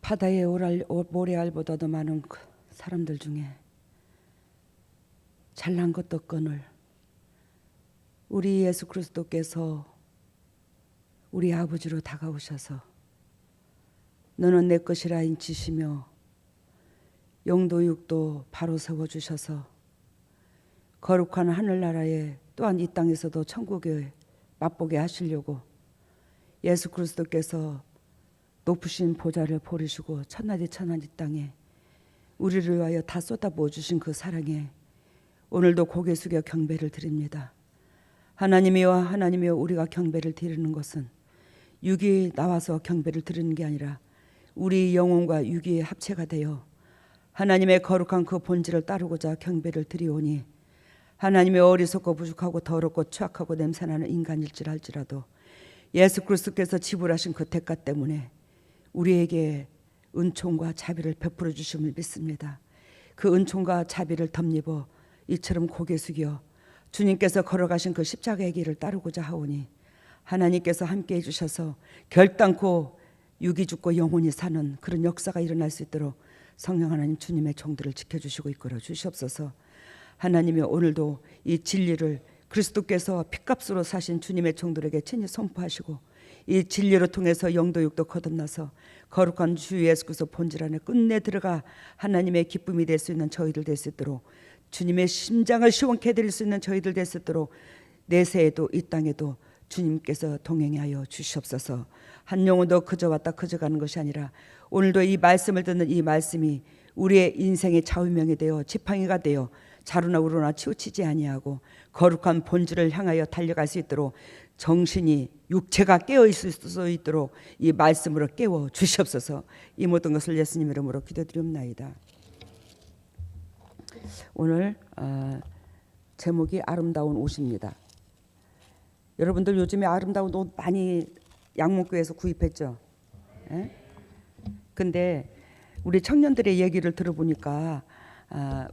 바다의 모래알보다도 많은 그 사람들 중에 잘난 것도 없거늘 우리 예수 그리스도께서 우리 아버지로 다가오셔서 너는 내 것이라 인치시며 영도 육도 바로 세워주셔서 거룩한 하늘나라에 또한 이 땅에서도 천국에 맛보게 하시려고 예수 그리스도께서 높으신 보좌를 버리시고 천하디 천하디 땅에 우리를 위하여 다 쏟아부어 주신 그 사랑에 오늘도 고개 숙여 경배를 드립니다. 하나님이여 하나님이여, 우리가 경배를 드리는 것은 육이 나와서 경배를 드리는 게 아니라 우리 영혼과 육이 합체가 되어 하나님의 거룩한 그 본질을 따르고자 경배를 드리오니, 하나님의 어리석고 부족하고 더럽고 추악하고 냄새나는 인간일지랄지라도 예수 그리스도께서 지불하신 그 대가 때문에 우리에게 은총과 자비를 베풀어 주심을 믿습니다. 그 은총과 자비를 덧입어 이처럼 고개 숙여 주님께서 걸어가신 그 십자가의 길을 따르고자 하오니, 하나님께서 함께해 주셔서 결단코 육이 죽고 영혼이 사는 그런 역사가 일어날 수 있도록 성령 하나님 주님의 종들을 지켜주시고 이끌어 주시옵소서. 하나님이 오늘도 이 진리를 그리스도께서 핏값으로 사신 주님의 종들에게 친히 선포하시고 이 진리로 통해서 영도 육도 거듭나서 거룩한 주 예수 그리스도 본질 안에 끝내 들어가 하나님의 기쁨이 될 수 있는 저희들 될 수 있도록, 주님의 심장을 시원케 해드릴 수 있는 저희들 될 수 있도록 내세에도 이 땅에도 주님께서 동행하여 주시옵소서. 한 영혼도 그저 왔다 그저 가는 것이 아니라 오늘도 이 말씀을 듣는 이 말씀이 우리의 인생의 좌우명이 되어 지팡이가 되어 자루나 우루나 치우치지 아니하고 거룩한 본질을 향하여 달려갈 수 있도록 정신이 육체가 깨어 있을 수 있도록 이 말씀으로 깨워 주시옵소서. 이 모든 것을 예수님 이름으로 기도드리옵나이다. 오늘 제목이 아름다운 옷입니다. 여러분들 요즘에 아름다운 옷 많이 양목교에서 구입했죠? 예? 근데 우리 청년들의 얘기를 들어보니까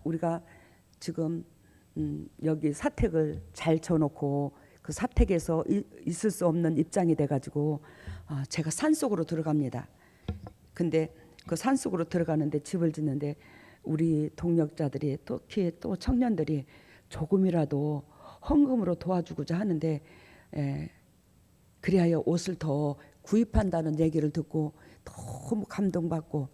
우리가 지금 여기 사택을 잘 쳐놓고 그 사택에서 있을 수 없는 입장이 돼가지고 제가 산속으로 들어갑니다. 근데 그 산속으로 들어가는데 집을 짓는데 우리 동력자들이 특히 또 청년들이 조금이라도 헌금으로 도와주고자 하는데 그리하여 옷을 더 구입한다는 얘기를 듣고 너무 감동받고,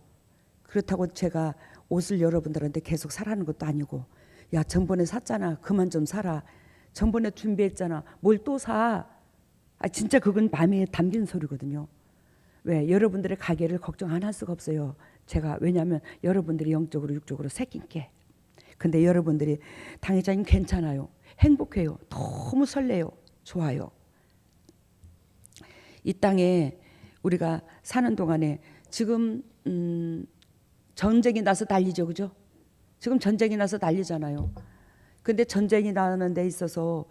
그렇다고 제가 옷을 여러분들한테 계속 사라는 것도 아니고, 야 전번에 샀잖아 그만 좀 사라, 전번에 준비했잖아 뭘 또 사, 진짜 그건 마음에 담긴 소리거든요. 왜? 여러분들의 가게를 걱정 안 할 수가 없어요. 제가. 왜냐하면 여러분들이 영적으로 육적으로 새긴게. 근데 여러분들이 당회장님 괜찮아요, 행복해요, 너무 설레요, 좋아요. 이 땅에 우리가 사는 동안에 지금 전쟁이 나서 난리죠, 그죠? 지금 전쟁이 나서 난리잖아요. 근데 전쟁이 나는 데 있어서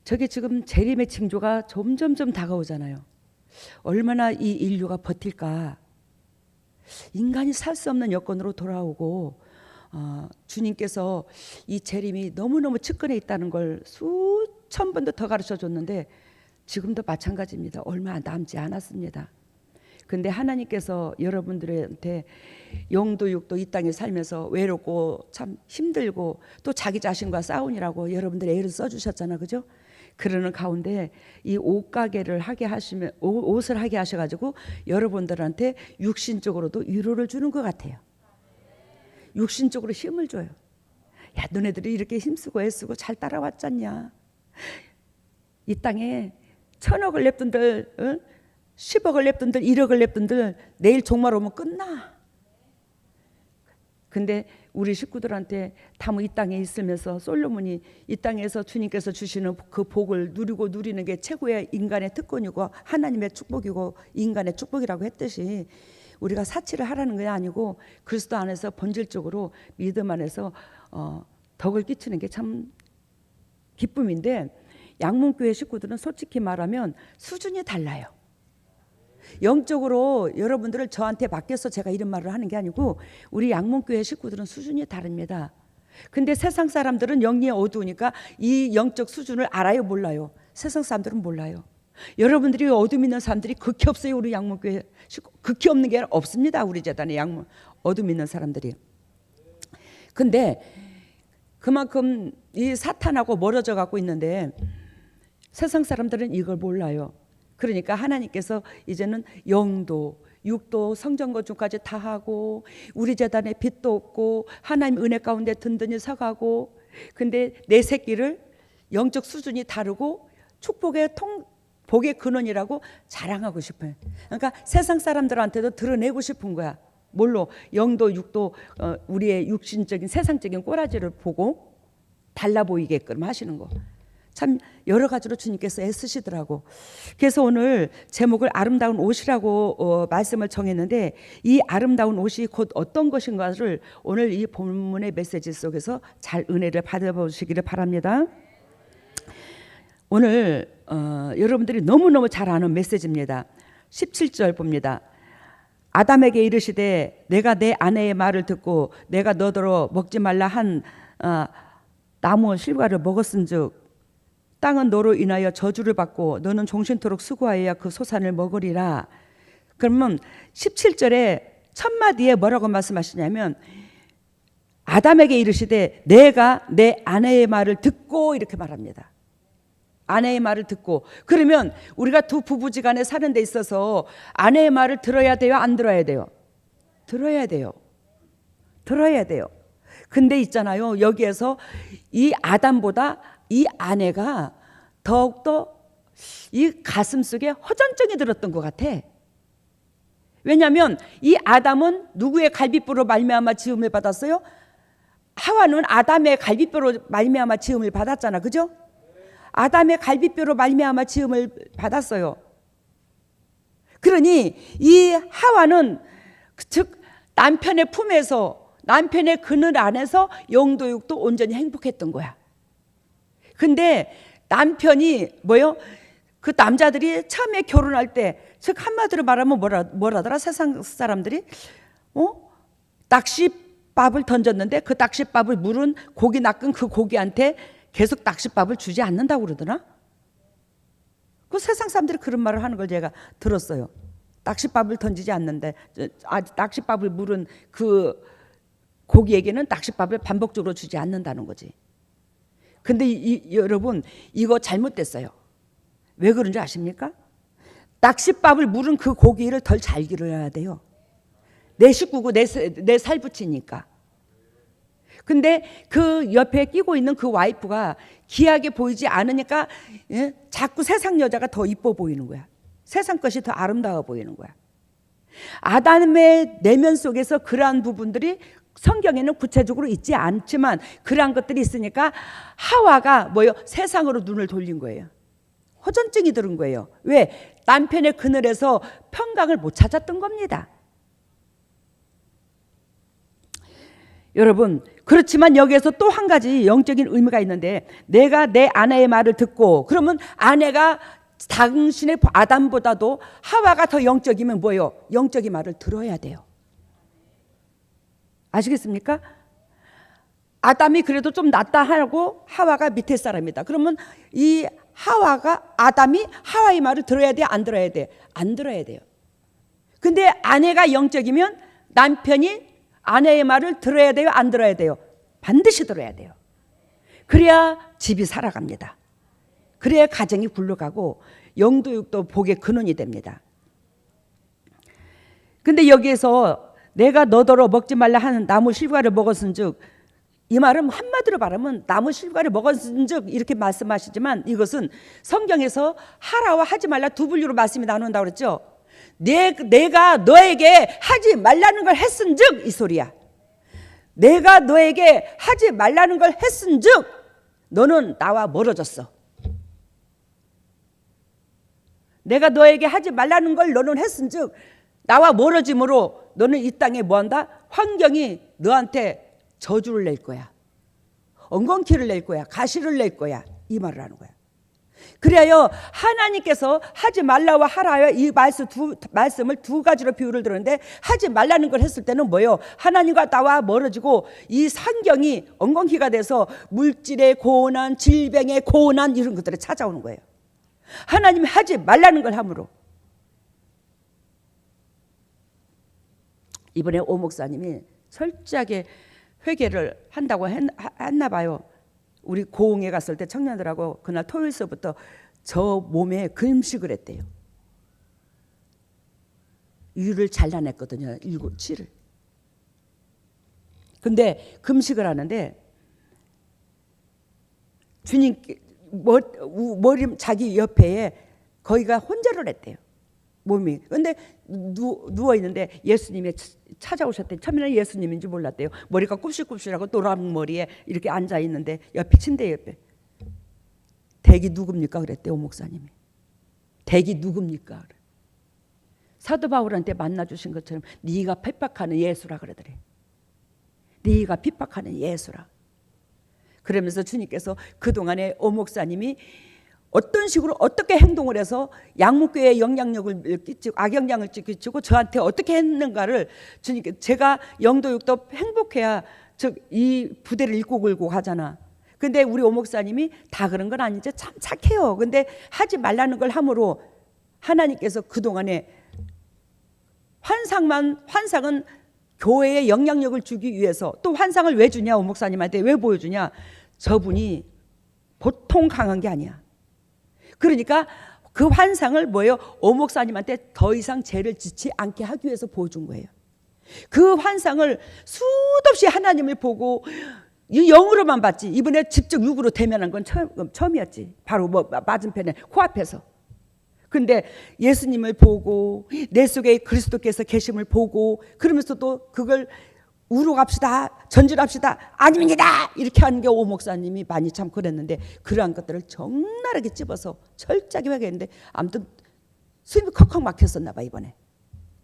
저게 지금 재림의 징조가 점점점 다가오잖아요. 얼마나 이 인류가 버틸까. 인간이 살 수 없는 여건으로 돌아오고 주님께서 이 재림이 너무너무 측근에 있다는 걸 수천 번도 더 가르쳐 줬는데 지금도 마찬가지입니다. 얼마 남지 않았습니다. 근데 하나님께서 여러분들한테 영도 육도 이 땅에 살면서 외롭고 참 힘들고 또 자기 자신과 싸우느라고 여러분들의 애를 써주셨잖아, 그죠? 그러는 가운데 이 옷가게를 하게 하시면 옷을 하게 하셔가지고 여러분들한테 육신적으로도 위로를 주는 것 같아요. 육신적으로 힘을 줘요. 야 너네들이 이렇게 힘쓰고 애쓰고 잘 따라왔잖냐. 이 땅에 1000억을 냅둔들 10억을 냅둔들 1억을 냅둔들 내일 종말 오면 끝나. 근데 우리 식구들한테 다무 이 땅에 있으면서 솔로몬이 이 땅에서 주님께서 주시는 그 복을 누리고 누리는 게 최고의 인간의 특권이고 하나님의 축복이고 인간의 축복이라고 했듯이 우리가 사치를 하라는 게 아니고 그리스도 안에서 본질적으로 믿음 안에서 덕을 끼치는 게 참 기쁨인데, 양문교회 식구들은 솔직히 말하면 수준이 달라요. 영적으로 여러분들을 저한테 맡겨서 제가 이런 말을 하는 게 아니고 우리 양문교회 식구들은 수준이 다릅니다. 근데 세상 사람들은 영이 어두우니까 이 영적 수준을 알아요, 몰라요? 세상 사람들은 몰라요. 여러분들이 어둠 있는 사람들이 극히 없어요. 우리 양문교회 극히 없는 게 없습니다. 우리 재단에 어둠 있는 사람들이. 근데 그만큼 이 사탄하고 멀어져 갖고 있는데 세상 사람들은 이걸 몰라요. 그러니까 하나님께서 이제는 영도 육도 성전 건축까지 다 하고 우리 재단에 빚도 없고 하나님 은혜 가운데 든든히 서가고, 근데 내 새끼를 영적 수준이 다르고 축복의 복의 근원이라고 자랑하고 싶어요. 그러니까 세상 사람들한테도 드러내고 싶은 거야. 뭘로? 영도 육도 우리의 육신적인 세상적인 꼬라지를 보고 달라 보이게끔 하시는 거. 참 여러 가지로 주님께서 애쓰시더라고. 그래서 오늘 제목을 아름다운 옷이라고 말씀을 정했는데, 이 아름다운 옷이 곧 어떤 것인가를 오늘 이 본문의 메시지 속에서 잘 은혜를 받아보시기를 바랍니다. 오늘 여러분들이 너무너무 잘 아는 메시지입니다. 17절 봅니다. 아담에게 이르시되 내가 내 아내의 말을 듣고 내가 너더러 먹지 말라 한 나무 실과를 먹었은즉 땅은 너로 인하여 저주를 받고 너는 종신토록 수고하여야 그 소산을 먹으리라. 그러면 17절에 첫 마디에 뭐라고 말씀하시냐면 아담에게 이르시되 내가 내 아내의 말을 듣고, 이렇게 말합니다. 아내의 말을 듣고. 그러면 우리가 두 부부지간에 사는 데 있어서 아내의 말을 들어야 돼요, 안 들어야 돼요? 들어야 돼요. 들어야 돼요. 근데 있잖아요, 여기에서 이 아담보다 이 아내가 더욱더 이 가슴 속에 허전증이 들었던 것 같아. 왜냐하면 이 아담은 누구의 갈빗불로 말미암아 지음을 받았어요? 하와는 아담의 갈빗뼈로 말미암아 지음을 받았잖아, 그죠? 아담의 갈빗뼈로 말미암아 지음을 받았어요. 그러니 이 하와는 즉 남편의 품에서, 남편의 그늘 안에서 영도 육도 온전히 행복했던 거야. 근데 남편이 뭐요? 그 남자들이 처음에 결혼할 때, 즉 한마디로 말하면 뭐라더라? 세상 사람들이 낚싯밥을 던졌는데 그 낚싯밥을 물은 고기 낚은 그 고기한테 계속 낚싯밥을 주지 않는다고 그러더나? 그 세상 사람들이 그런 말을 하는 걸 제가 들었어요. 낚싯밥을 던지지 않는데, 낚싯밥을 물은 그 고기에게는 낚싯밥을 반복적으로 주지 않는다는 거지. 근데 여러분, 이거 잘못됐어요. 왜 그런지 아십니까? 낚싯밥을 물은 그 고기를 덜 잘 기르어야 돼요. 내 식구고 내 살 붙이니까. 근데 그 옆에 끼고 있는 그 와이프가 귀하게 보이지 않으니까 자꾸 세상 여자가 더 이뻐 보이는 거야. 세상 것이 더 아름다워 보이는 거야. 아담의 내면 속에서 그러한 부분들이 성경에는 구체적으로 있지 않지만 그러한 것들이 있으니까 하와가 뭐요? 세상으로 눈을 돌린 거예요. 허전증이 들은 거예요. 왜? 남편의 그늘에서 평강을 못 찾았던 겁니다. 여러분, 그렇지만 여기에서 또 한 가지 영적인 의미가 있는데, 내가 내 아내의 말을 듣고, 그러면 아내가 당신의 아담보다도 하와가 더 영적이면 뭐예요? 영적인 말을 들어야 돼요. 아시겠습니까? 아담이 그래도 좀 낫다 하고 하와가 밑에 사람이다. 그러면 이 아담이 하와의 말을 들어야 돼, 안 들어야 돼? 안 들어야 돼요. 근데 아내가 영적이면 남편이 아내의 말을 들어야 돼요, 안 들어야 돼요? 반드시 들어야 돼요. 그래야 집이 살아갑니다. 그래야 가정이 굴러가고 영도 육도 복의 근원이 됩니다. 근데 여기에서 내가 너더러 먹지 말라 하는 나무 실과를 먹었은즉, 이 말은 한마디로 말하면 나무 실과를 먹었은즉 이렇게 말씀하시지만, 이것은 성경에서 하라와 하지 말라 두 분류로 말씀이 나눈다고 그랬죠. 내가 너에게 하지 말라는 걸 했은즉, 이 소리야. 내가 너에게 하지 말라는 걸 했은즉 너는 나와 멀어졌어. 내가 너에게 하지 말라는 걸 너는 했은즉 나와 멀어짐으로 너는 이 땅에 뭐한다? 환경이 너한테 저주를 낼 거야. 엉겅퀴를 낼 거야. 가시를 낼 거야. 이 말을 하는 거야. 그래야 하나님께서 하지 말라와 하라와 이 말씀을 두 가지로 비유를 들었는데, 하지 말라는 걸 했을 때는 뭐예요? 하나님과 나와 멀어지고 이 환경이 엉겅퀴가 돼서 물질의 고난, 질병의 고난 이런 것들이 찾아오는 거예요. 하나님이 하지 말라는 걸 함으로. 이번에 오 목사님이 철저하게 회개를 한다고 했나 봐요. 우리 고흥에 갔을 때 청년들하고 그날 토요일서부터 저 몸에 금식을 했대요. 유를 잘라냈거든요. 7을. 근데 금식을 하는데 주님 머리 자기 옆에 거기가 혼절을 했대요. 몸이. 근데 누워 있는데 예수님이 찾아오셨대요. 처음에는 예수님인지 몰랐대요. 머리가 굽실굽실하고 노란 머리에 이렇게 앉아 있는데 옆에 침대 옆에. 댁이 누굽니까? 그랬대요. 오 목사님이. 댁이 누굽니까? 그래. 사도 바울한테 만나주신 것처럼 네가 핍박하는 예수라 그러더래. 네가 핍박하는 예수라. 그러면서 주님께서 그동안에 오 목사님이 어떤 식으로 어떻게 행동을 해서 양목교회에 영향력을 끼치고 악영향을 끼치고 저한테 어떻게 했는가를 주님께 제가 영도육도 행복해야 즉 이 부대를 일고 굴고 가잖아. 근데 우리 오 목사님이 다 그런 건 아니죠. 참 착해요. 근데 하지 말라는 걸 함으로 하나님께서 그동안에 환상은 교회에 영향력을 주기 위해서 또 환상을 왜 주냐 오 목사님한테 왜 보여주냐 저분이 보통 강한 게 아니야. 그러니까 그 환상을 뭐예요? 오 목사님한테 더 이상 죄를 짓지 않게 하기 위해서 보여준 거예요. 그 환상을 수도 없이 하나님을 보고 영으로만 봤지 이번에 직접 육으로 대면한 건 처음이었지. 바로 맞은편에 코앞에서. 근데 예수님을 보고 내 속에 그리스도께서 계심을 보고 그러면서도 그걸 우러갑시다 전진합시다 아닙니다 이렇게 하는 게 오 목사님이 많이 참 그랬는데 그러한 것들을 적나라하게 집어서 철저하게 회개했는데 아무튼 숨이 컥컥 막혔었나 봐. 이번에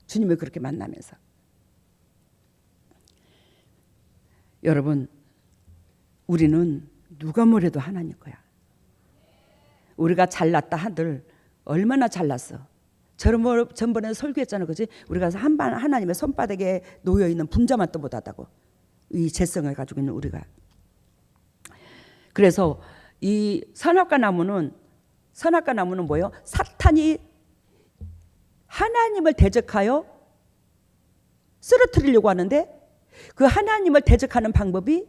주님을 그렇게 만나면서. 여러분 우리는 누가 뭐래도 하나님 거야. 우리가 잘났다 한들 얼마나 잘났어. 전번에 설교했잖아. 그지? 우리가 하나님의 손바닥에 놓여있는 분자만도 못하다고. 이 재성을 가지고 있는 우리가. 그래서 이 선악과 나무는 뭐예요? 사탄이 하나님을 대적하여 쓰러뜨리려고 하는데 그 하나님을 대적하는 방법이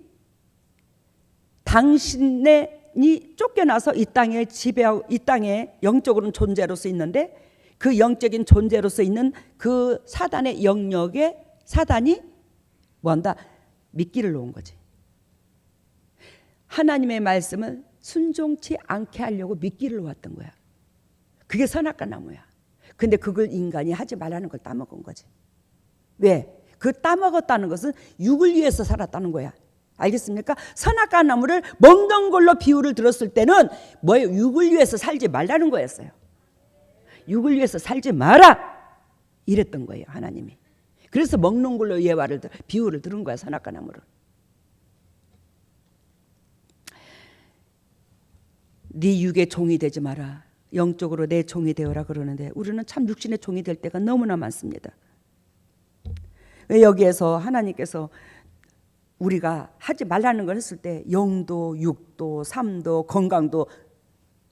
당신이 쫓겨나서 이 땅에 지배하고 이 땅에 영적으로는 존재로서 있는데 그 영적인 존재로서 있는 그 사단의 영역에 사단이 뭐한다? 미끼를 놓은 거지. 하나님의 말씀을 순종치 않게 하려고 미끼를 놓았던 거야. 그게 선악과 나무야. 근데 그걸 인간이 하지 말라는 걸 따먹은 거지. 왜? 그 따먹었다는 것은 육을 위해서 살았다는 거야. 알겠습니까? 선악과 나무를 먹는 걸로 비유를 들었을 때는 뭐예요? 육을 위해서 살지 말라는 거였어요. 육을 위해서 살지 마라 이랬던 거예요. 하나님이. 그래서 먹는 걸로 비유를 들은 거야. 선악과 나무를. 네 육의 종이 되지 마라. 영적으로 내 종이 되어라 그러는데 우리는 참 육신의 종이 될 때가 너무나 많습니다. 여기에서 하나님께서 우리가 하지 말라는 걸 했을 때 영도, 육도, 삶도, 건강도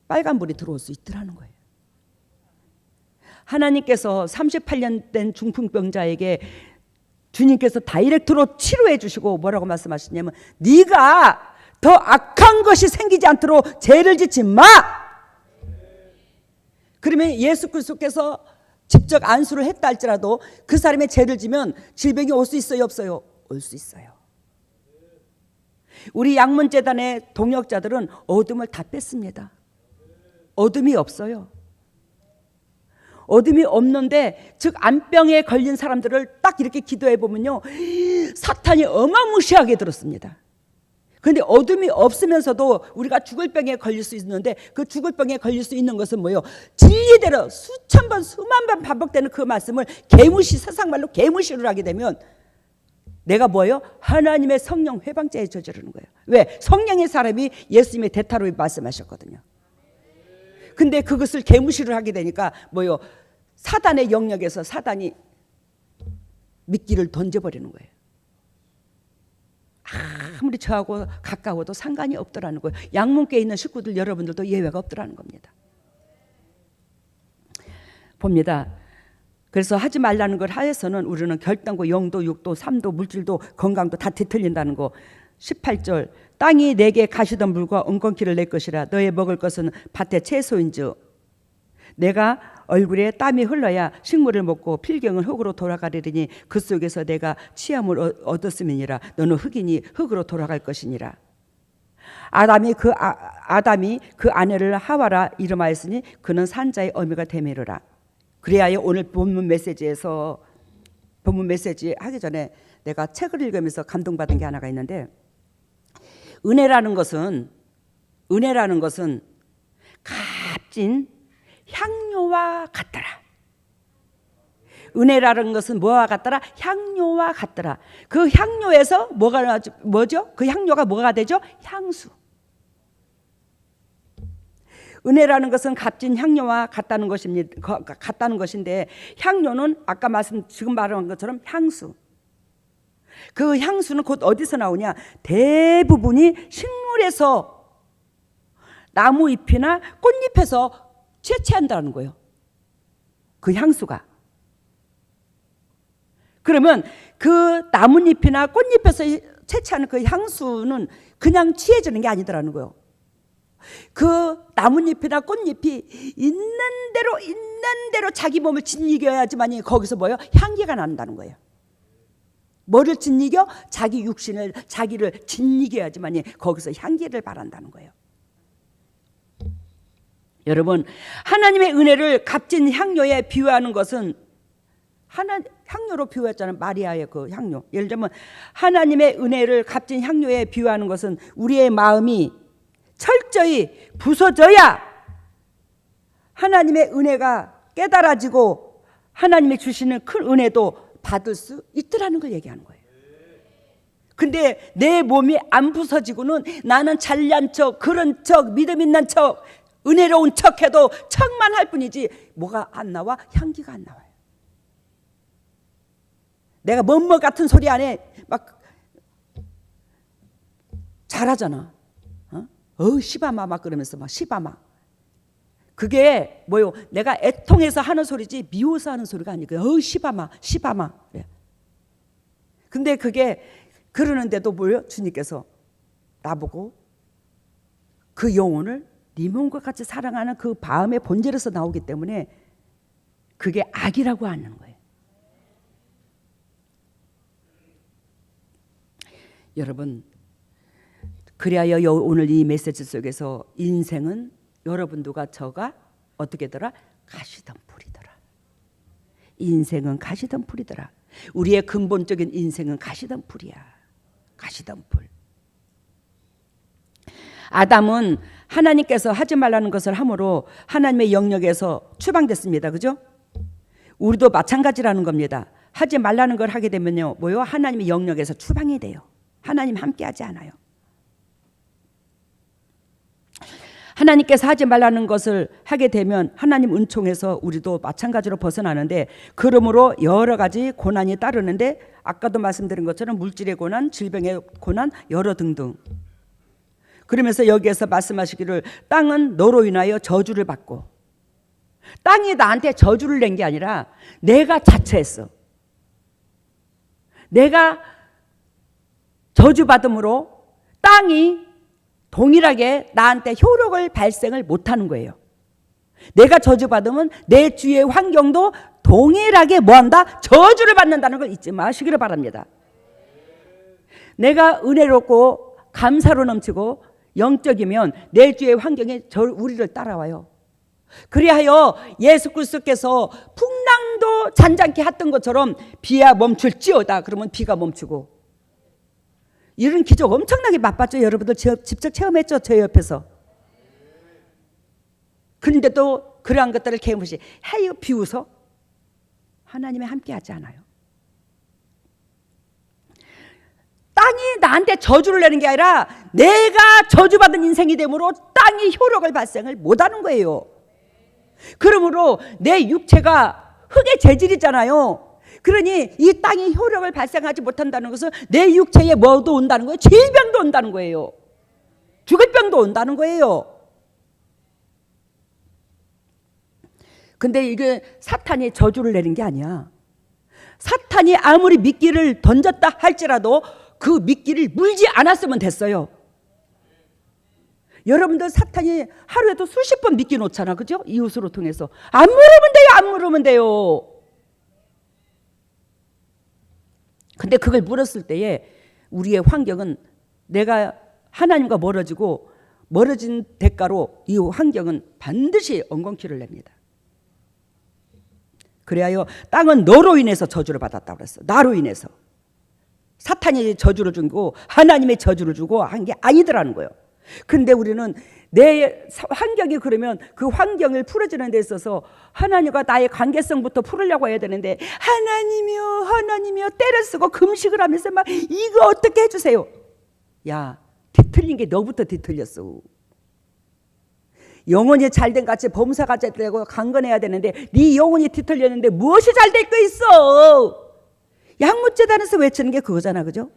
빨간불이 들어올 수 있더라는 거예요. 하나님께서 38년 된 중풍병자에게 주님께서 다이렉트로 치료해 주시고 뭐라고 말씀하시냐면 네가 더 악한 것이 생기지 않도록 죄를 짓지 마. 그러면 예수 그리스도께서 직접 안수를 했다 할지라도 그 사람의 죄를 지면 질병이 올 수 있어요 없어요? 올 수 있어요. 우리 양문재단의 동역자들은 어둠을 다 뺐습니다. 어둠이 없어요. 어둠이 없는데 즉 안병에 걸린 사람들을 딱 이렇게 기도해 보면요 사탄이 어마무시하게 들었습니다. 그런데 어둠이 없으면서도 우리가 죽을 병에 걸릴 수 있는데 그 죽을 병에 걸릴 수 있는 것은 뭐예요? 진리대로 수천 번 수만 번 반복되는 그 말씀을 세상 말로 개무시를 하게 되면 내가 뭐예요? 하나님의 성령 회방죄에 저지르는 거예요. 왜? 성령의 사람이 예수님의 대타로 말씀하셨거든요. 근데 그것을 개무시를 하게 되니까 뭐예요? 사단의 영역에서 사단이 미끼를 던져버리는 거예요. 아무리 저하고 가까워도 상관이 없더라는 거예요. 양문교에 있는 식구들 여러분들도 예외가 없더라는 겁니다. 봅니다. 그래서 하지 말라는 걸 하에서는 우리는 결단고 영도 육도 삼도 물질도 건강도 다 뒤틀린다는 거. 18절 땅이 내게 가시덤불과 엉겅퀴를 낼 것이라. 너의 먹을 것은 밭의 채소인즉 내가 얼굴에 땀이 흘러야 식물을 먹고 필경은 흙으로 돌아가리니 그 속에서 내가 취함을 얻었음이니라. 너는 흙이니 흙으로 돌아갈 것이니라. 아담이 그 아내를 하와라 이름하였으니 그는 산자의 어미가 되미르라. 그래야 오늘 본문 메시지에서 본문 메시지 하기 전에 내가 책을 읽으면서 감동받은 게 하나가 있는데, 은혜라는 것은 값진 향료와 같더라. 은혜라는 것은 뭐와 같더라? 향료와 같더라. 그 향료에서 뭐죠? 그 향료가 뭐가 되죠? 향수. 은혜라는 것은 값진 향료와 같다는 것인데, 향료는 아까 지금 말한 것처럼 향수. 그 향수는 곧 어디서 나오냐? 대부분이 식물에서, 나무 잎이나 꽃잎에서 채취한다는 거예요. 그 향수가. 그러면 그 나뭇잎이나 꽃잎에서 채취하는 그 향수는 그냥 취해지는 게 아니더라는 거예요. 그 나뭇잎이나 꽃잎이 있는 대로 자기 몸을 짓이겨야지만이 거기서 뭐예요? 향기가 난다는 거예요. 뭐를 짓이겨? 자기 육신을, 자기를 짓이겨야지만이 거기서 향기를 발한다는 거예요. 여러분, 하나님의 은혜를 값진 향료에 비유하는 것은, 향료로 비유했잖아요. 마리아의 그 향료. 예를 들면 하나님의 은혜를 값진 향료에 비유하는 것은 우리의 마음이 철저히 부서져야 하나님의 은혜가 깨달아지고 하나님이 주시는 큰 은혜도 받을 수 있더라는 걸 얘기하는 거예요. 근데 내 몸이 안 부서지고는 나는 잘난 척, 그런 척, 믿음 있는 척, 은혜로운 척해도 척만 할 뿐이지 뭐가 안 나와? 향기가 안 나와요. 내가 뭐뭐 같은 소리 안에 막 잘하잖아. 시바마 막 그러면서 막 시바마. 그게 뭐요? 내가 애통해서 하는 소리지 미워서 하는 소리가 아니고 시바마 그래. 근데 그게 그러는데도 뭐요? 주님께서 나보고 그 영혼을 네 몸과 같이 사랑하는 그 마음의 본질에서 나오기 때문에 그게 악이라고 하는 거예요. 여러분, 그리하여 오늘 이 메시지 속에서 인생은 여러분들과 저가 어떻게 더라? 가시덤불이더라. 인생은 가시덤불이더라. 우리의 근본적인 인생은 가시덤불이야. 가시덤불. 아담은 하나님께서 하지 말라는 것을 함으로 하나님의 영역에서 추방됐습니다. 그죠? 우리도 마찬가지라는 겁니다. 하지 말라는 걸 하게 되면요, 뭐요? 하나님의 영역에서 추방이 돼요. 하나님 함께 하지 않아요. 하나님께서 하지 말라는 것을 하게 되면 하나님 은총에서 우리도 마찬가지로 벗어나는데, 그러므로 여러 가지 고난이 따르는데, 아까도 말씀드린 것처럼 물질의 고난, 질병의 고난, 여러 등등. 그러면서 여기에서 말씀하시기를 땅은 너로 인하여 저주를 받고, 땅이 나한테 저주를 낸 게 아니라 내가 자처했어. 내가 저주받음으로 땅이 동일하게 나한테 효력을 발생을 못하는 거예요. 내가 저주받으면 내 주위의 환경도 동일하게 뭐한다? 저주를 받는다는 걸 잊지 마시기를 바랍니다. 내가 은혜롭고 감사로 넘치고 영적이면 내 주위의 환경이 우리를 따라와요. 그리하여 예수 그리스도께서 풍랑도 잔잔케 했던 것처럼 비야 멈출지어다 그러면 비가 멈추고, 이런 기적 엄청나게 맛봤죠. 여러분들 직접 체험했죠. 제 옆에서. 그런데도 그러한 것들을 개무시 해요. 비웃어? 하나님이 함께하지 않아요. 땅이 나한테 저주를 내는 게 아니라 내가 저주받은 인생이 되므로 땅이 효력을 발생을 못하는 거예요. 그러므로 내 육체가 흙의 재질이잖아요. 그러니 이 땅이 효력을 발생하지 못한다는 것은 내 육체에 뭐도 온다는 거예요? 질병도 온다는 거예요. 죽을 병도 온다는 거예요. 근데 이게 사탄이 저주를 내린 게 아니야. 사탄이 아무리 미끼를 던졌다 할지라도 그 미끼를 물지 않았으면 됐어요. 여러분들 사탄이 하루에도 수십 번 미끼 놓잖아, 그죠? 이웃으로 통해서. 안 물으면 돼요, 안 물으면 돼요. 근데 그걸 물었을 때에 우리의 환경은 내가 하나님과 멀어진 대가로 이 환경은 반드시 엉겅퀴를 냅니다. 그래야 땅은 너로 인해서 저주를 받았다고 그랬어. 나로 인해서. 사탄이 저주를 주고 하나님의 저주를 주고 한 게 아니더라는 거예요. 근데 우리는 내 환경이 그러면 그 환경을 풀어주는 데 있어서 하나님과 나의 관계성부터 풀으려고 해야 되는데 하나님이요 때를 쓰고 금식을 하면서 막 이거 어떻게 해주세요. 야, 뒤틀린 게 너부터 뒤틀렸어. 영혼이 잘된 같이 범사가 잘되고 강건해야 되는데 네 영혼이 뒤틀렸는데 무엇이 잘될 거 있어. 양무제단에서 외치는 게 그거잖아, 그죠?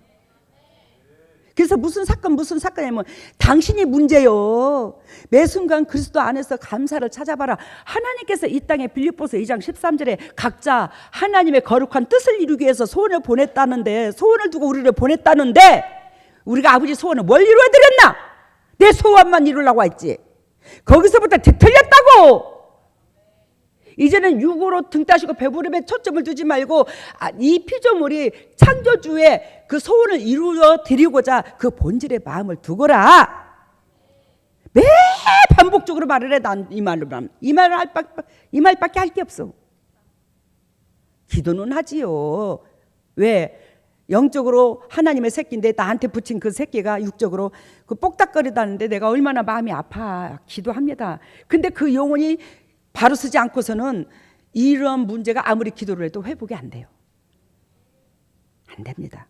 그래서 무슨 사건이냐면 당신이 문제요. 매 순간 그리스도 안에서 감사를 찾아봐라. 하나님께서 이 땅에 빌립보서 2장 13절에 각자 하나님의 거룩한 뜻을 이루기 위해서 소원을 보냈다는데, 소원을 두고 우리를 보냈다는데 우리가 아버지 소원을 뭘 이루어드렸나? 내 소원만 이루려고 했지. 거기서부터 뒤틀렸다고. 이제는 육으로 등 따시고 배부름에 초점을 두지 말고 이 피조물이 창조주의 그 소원을 이루어 드리고자 그 본질의 마음을 두거라. 매 반복적으로 말을 해. 난 이 말밖에 할 게 없어. 기도는 하지요. 왜? 영적으로 하나님의 새끼인데 나한테 붙인 그 새끼가 육적으로 그 뽁닥거리다는데 내가 얼마나 마음이 아파. 기도합니다. 근데 그 영혼이 바로 서지 않고서는 이런 문제가 아무리 기도를 해도 회복이 안 돼요. 안 됩니다.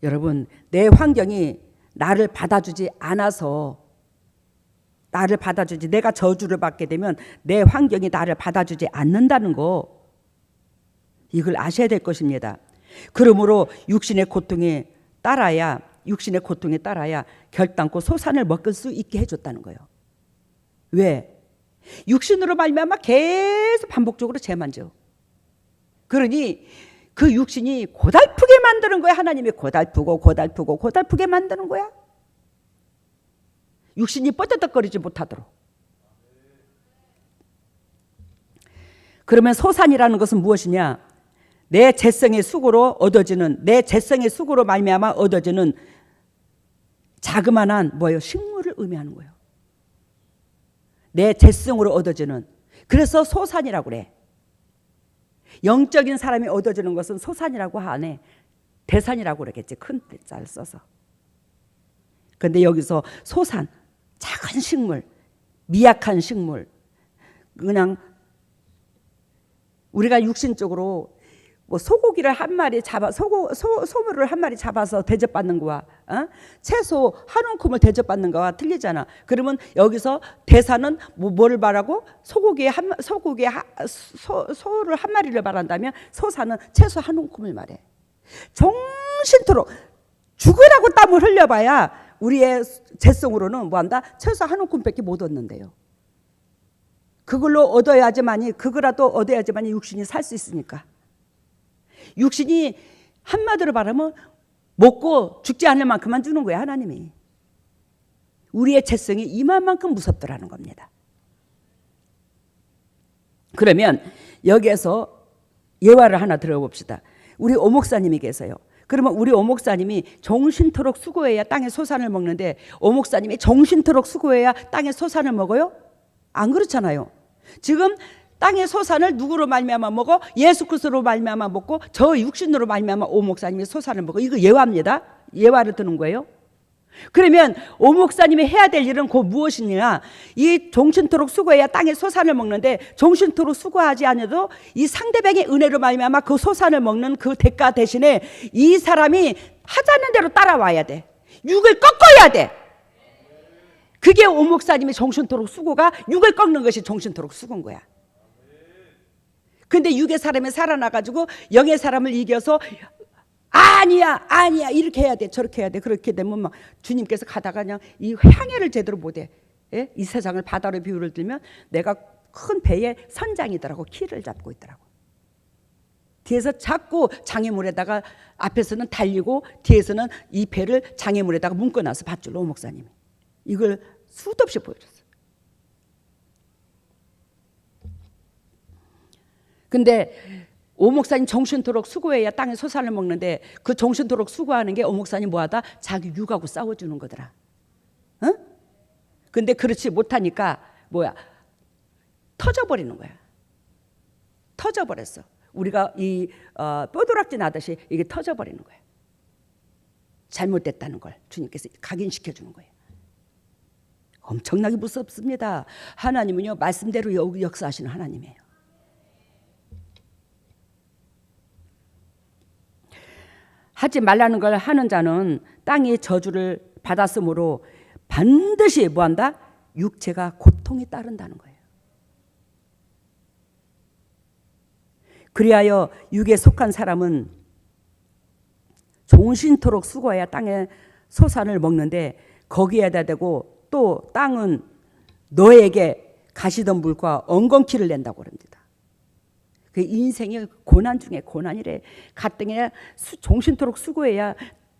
여러분, 내 환경이 나를 받아주지 않아서, 내가 저주를 받게 되면 내 환경이 나를 받아주지 않는다는 거, 이걸 아셔야 될 것입니다. 그러므로 육신의 고통에 따라야 결단코 소산을 먹을 수 있게 해줬다는 거예요. 왜? 육신으로 말미암아 계속 반복적으로 재만져. 그러니 그 육신이 고달프게 만드는 거야. 하나님이 고달프게 만드는 거야. 육신이 뻗어덕거리지 못하도록. 그러면 소산이라는 것은 무엇이냐? 내 재성의 수고로 말미암아 얻어지는 자그마한 식물을 의미하는 거예요. 내 재성으로 얻어지는. 그래서 소산이라고 그래. 영적인 사람이 얻어지는 것은 소산이라고 하네. 대산이라고 그러겠지. 큰 자를 써서. 그런데 여기서 소산, 작은 식물, 미약한 식물, 그냥 우리가 육신적으로 소고기를 한 마리 소물을 한 마리 잡아서 대접받는 거와 채소 한 움큼을 대접받는 거와 틀리잖아. 그러면 여기서 대사는 뭐를 말하고 소를 한 마리를 말한다면 소사는 채소 한 움큼을 말해. 정신토록 죽으라고 땀을 흘려봐야 우리의 재성으로는 뭐한다? 채소 한 움큼밖에 못 얻는데요. 그거라도 얻어야지만이 육신이 살 수 있으니까. 육신이 한마디로 말하면 먹고 죽지 않을 만큼만 주는 거야, 하나님이. 우리의 재성이 이만큼 무섭더라는 겁니다. 그러면 여기에서 예화를 하나 들어봅시다. 우리 오목사님이 계세요. 그러면 우리 오목사님이 정신토록 수고해야 땅의 소산을 먹는데 오목사님이 정신토록 수고해야 땅의 소산을 먹어요? 안 그렇잖아요. 지금 땅의 소산을 누구로 말미암아 먹어? 예수 그리스도로 말미암아 먹고 저 육신으로 말미암아 오 목사님이 소산을 먹어. 이거 예화입니다. 예화를 드는 거예요. 그러면 오 목사님이 해야 될 일은 곧 무엇이냐? 이 정신토록 수고해야 땅의 소산을 먹는데 정신토록 수고하지 않아도 이 상대방의 은혜로 말미암아 그 소산을 먹는 그 대가 대신에 이 사람이 하자는 대로 따라와야 돼. 육을 꺾어야 돼. 그게 오 목사님의 정신토록 수고가 육을 꺾는 것이 정신토록 수고인 거야. 근데 육의 사람이 살아나가지고 영의 사람을 이겨서 아니야 이렇게 해야 돼 저렇게 해야 돼. 그렇게 되면 막 주님께서 가다가 그냥 이 향해를 제대로 못해. 예? 이 세상을 바다로 비유를 들면 내가 큰 배의 선장이더라고. 키를 잡고 있더라고. 뒤에서 자꾸 장애물에다가 앞에서는 달리고 뒤에서는 이 배를 장애물에다가 묶어놔서 밧줄로 오 목사님이 이걸 수도 없이 보여줬어요. 근데 오 목사님 정신토록 수고해야 땅에 소산을 먹는데 그 정신토록 수고하는 게 오 목사님 뭐하다? 자기 육하고 싸워주는 거더라. 어? 근데 그렇지 못하니까 뭐야? 터져버리는 거야. 터져버렸어. 우리가 이 뼈도락지 나듯이 이게 터져버리는 거예요. 잘못됐다는 걸 주님께서 각인시켜주는 거예요. 엄청나게 무섭습니다. 하나님은요 말씀대로 역사하시는 하나님이에요. 하지 말라는 걸 하는 자는 땅의 저주를 받았으므로 반드시 뭐한다? 육체가 고통이 따른다는 거예요. 그리하여 육에 속한 사람은 종신토록 수고해야 땅의 소산을 먹는데 거기에다 대고 또 땅은 너에게 가시덤불과 엉겅퀴를 낸다고 합니다. 그 인생의 고난 중에 고난이래. 가뜩이나 종신토록 수고해야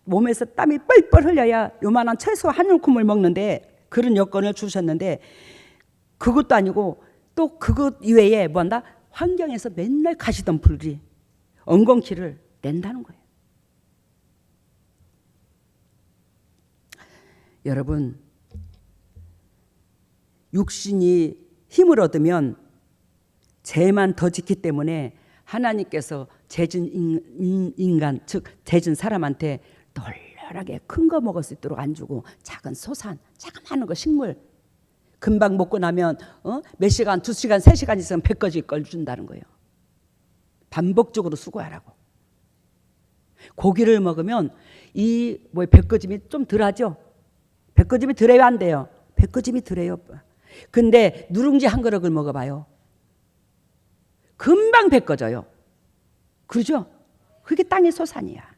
몸에서 땀이 뻘뻘 흘려야 요만한 채소 한 움큼을 먹는데 그런 여건을 주셨는데 그것도 아니고 또 그것 이외에 뭐한다? 환경에서 맨날 가시던 불이 엉겅퀴를 낸다는 거예요. 여러분, 육신이 힘을 얻으면 죄만 더 짓기 때문에 하나님께서 죄진 인간, 즉 죄진 사람한테 널널하게 큰 거 먹을 수 있도록 안 주고 작은 소산, 자그마한 거 식물 금방 먹고 나면 몇 시간, 2시간, 3시간 있으면 100가지 걸 준다는 거예요. 반복적으로 수고하라고. 고기를 먹으면 이 백거짐이 좀 덜하죠. 백거짐이 덜해야 안 돼요. 백거짐이 덜해요. 근데 누룽지 한 그릇을 먹어봐요. 금방 백거져요. 그러죠? 그게 땅의 소산이야.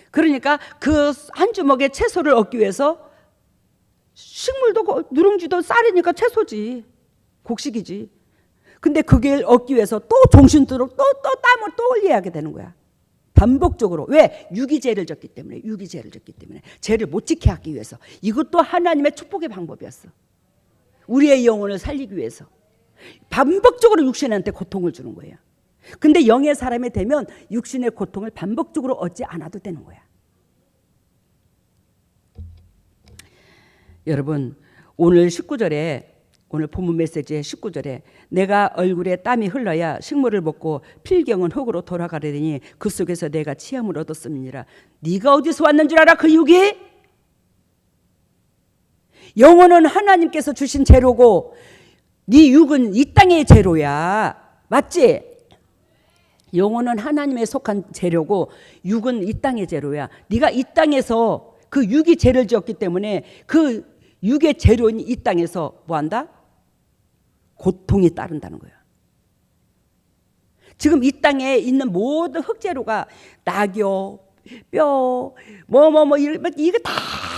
그러니까 그 한 주먹의 채소를 얻기 위해서 식물도 누룽지도 쌀이니까 채소지. 곡식이지. 근데 그게 얻기 위해서 또 정신도록 또 땀을 또 흘려야 되는 거야. 반복적으로. 왜? 육이 죄를 졌기 때문에. 육이 죄를 졌기 때문에. 죄를 못 지게 하기 위해서. 이것도 하나님의 축복의 방법이었어. 우리의 영혼을 살리기 위해서. 반복적으로 육신한테 고통을 주는 거예요. 근데 영의 사람이 되면 육신의 고통을 반복적으로 얻지 않아도 되는 거야. 여러분, 오늘 19절에 오늘 본문 메시지의 19절에 내가 얼굴에 땀이 흘러야 식물을 먹고 필경은 흙으로 돌아가려니 그 속에서 내가 치함을 얻었음이니라. 네가 어디서 왔는 줄 알아? 그 육이? 영혼은 하나님께서 주신 재료고 네 육은 이 땅의 재료야. 맞지? 영혼은 하나님에 속한 재료고 육은 이 땅의 재료야. 네가 이 땅에서 그 육이 죄를 지었기 때문에 그 육의 재료인 이 땅에서 뭐한다? 고통이 따른다는 거야. 지금 이 땅에 있는 모든 흙재료가 낙엽, 뼈, 이거 다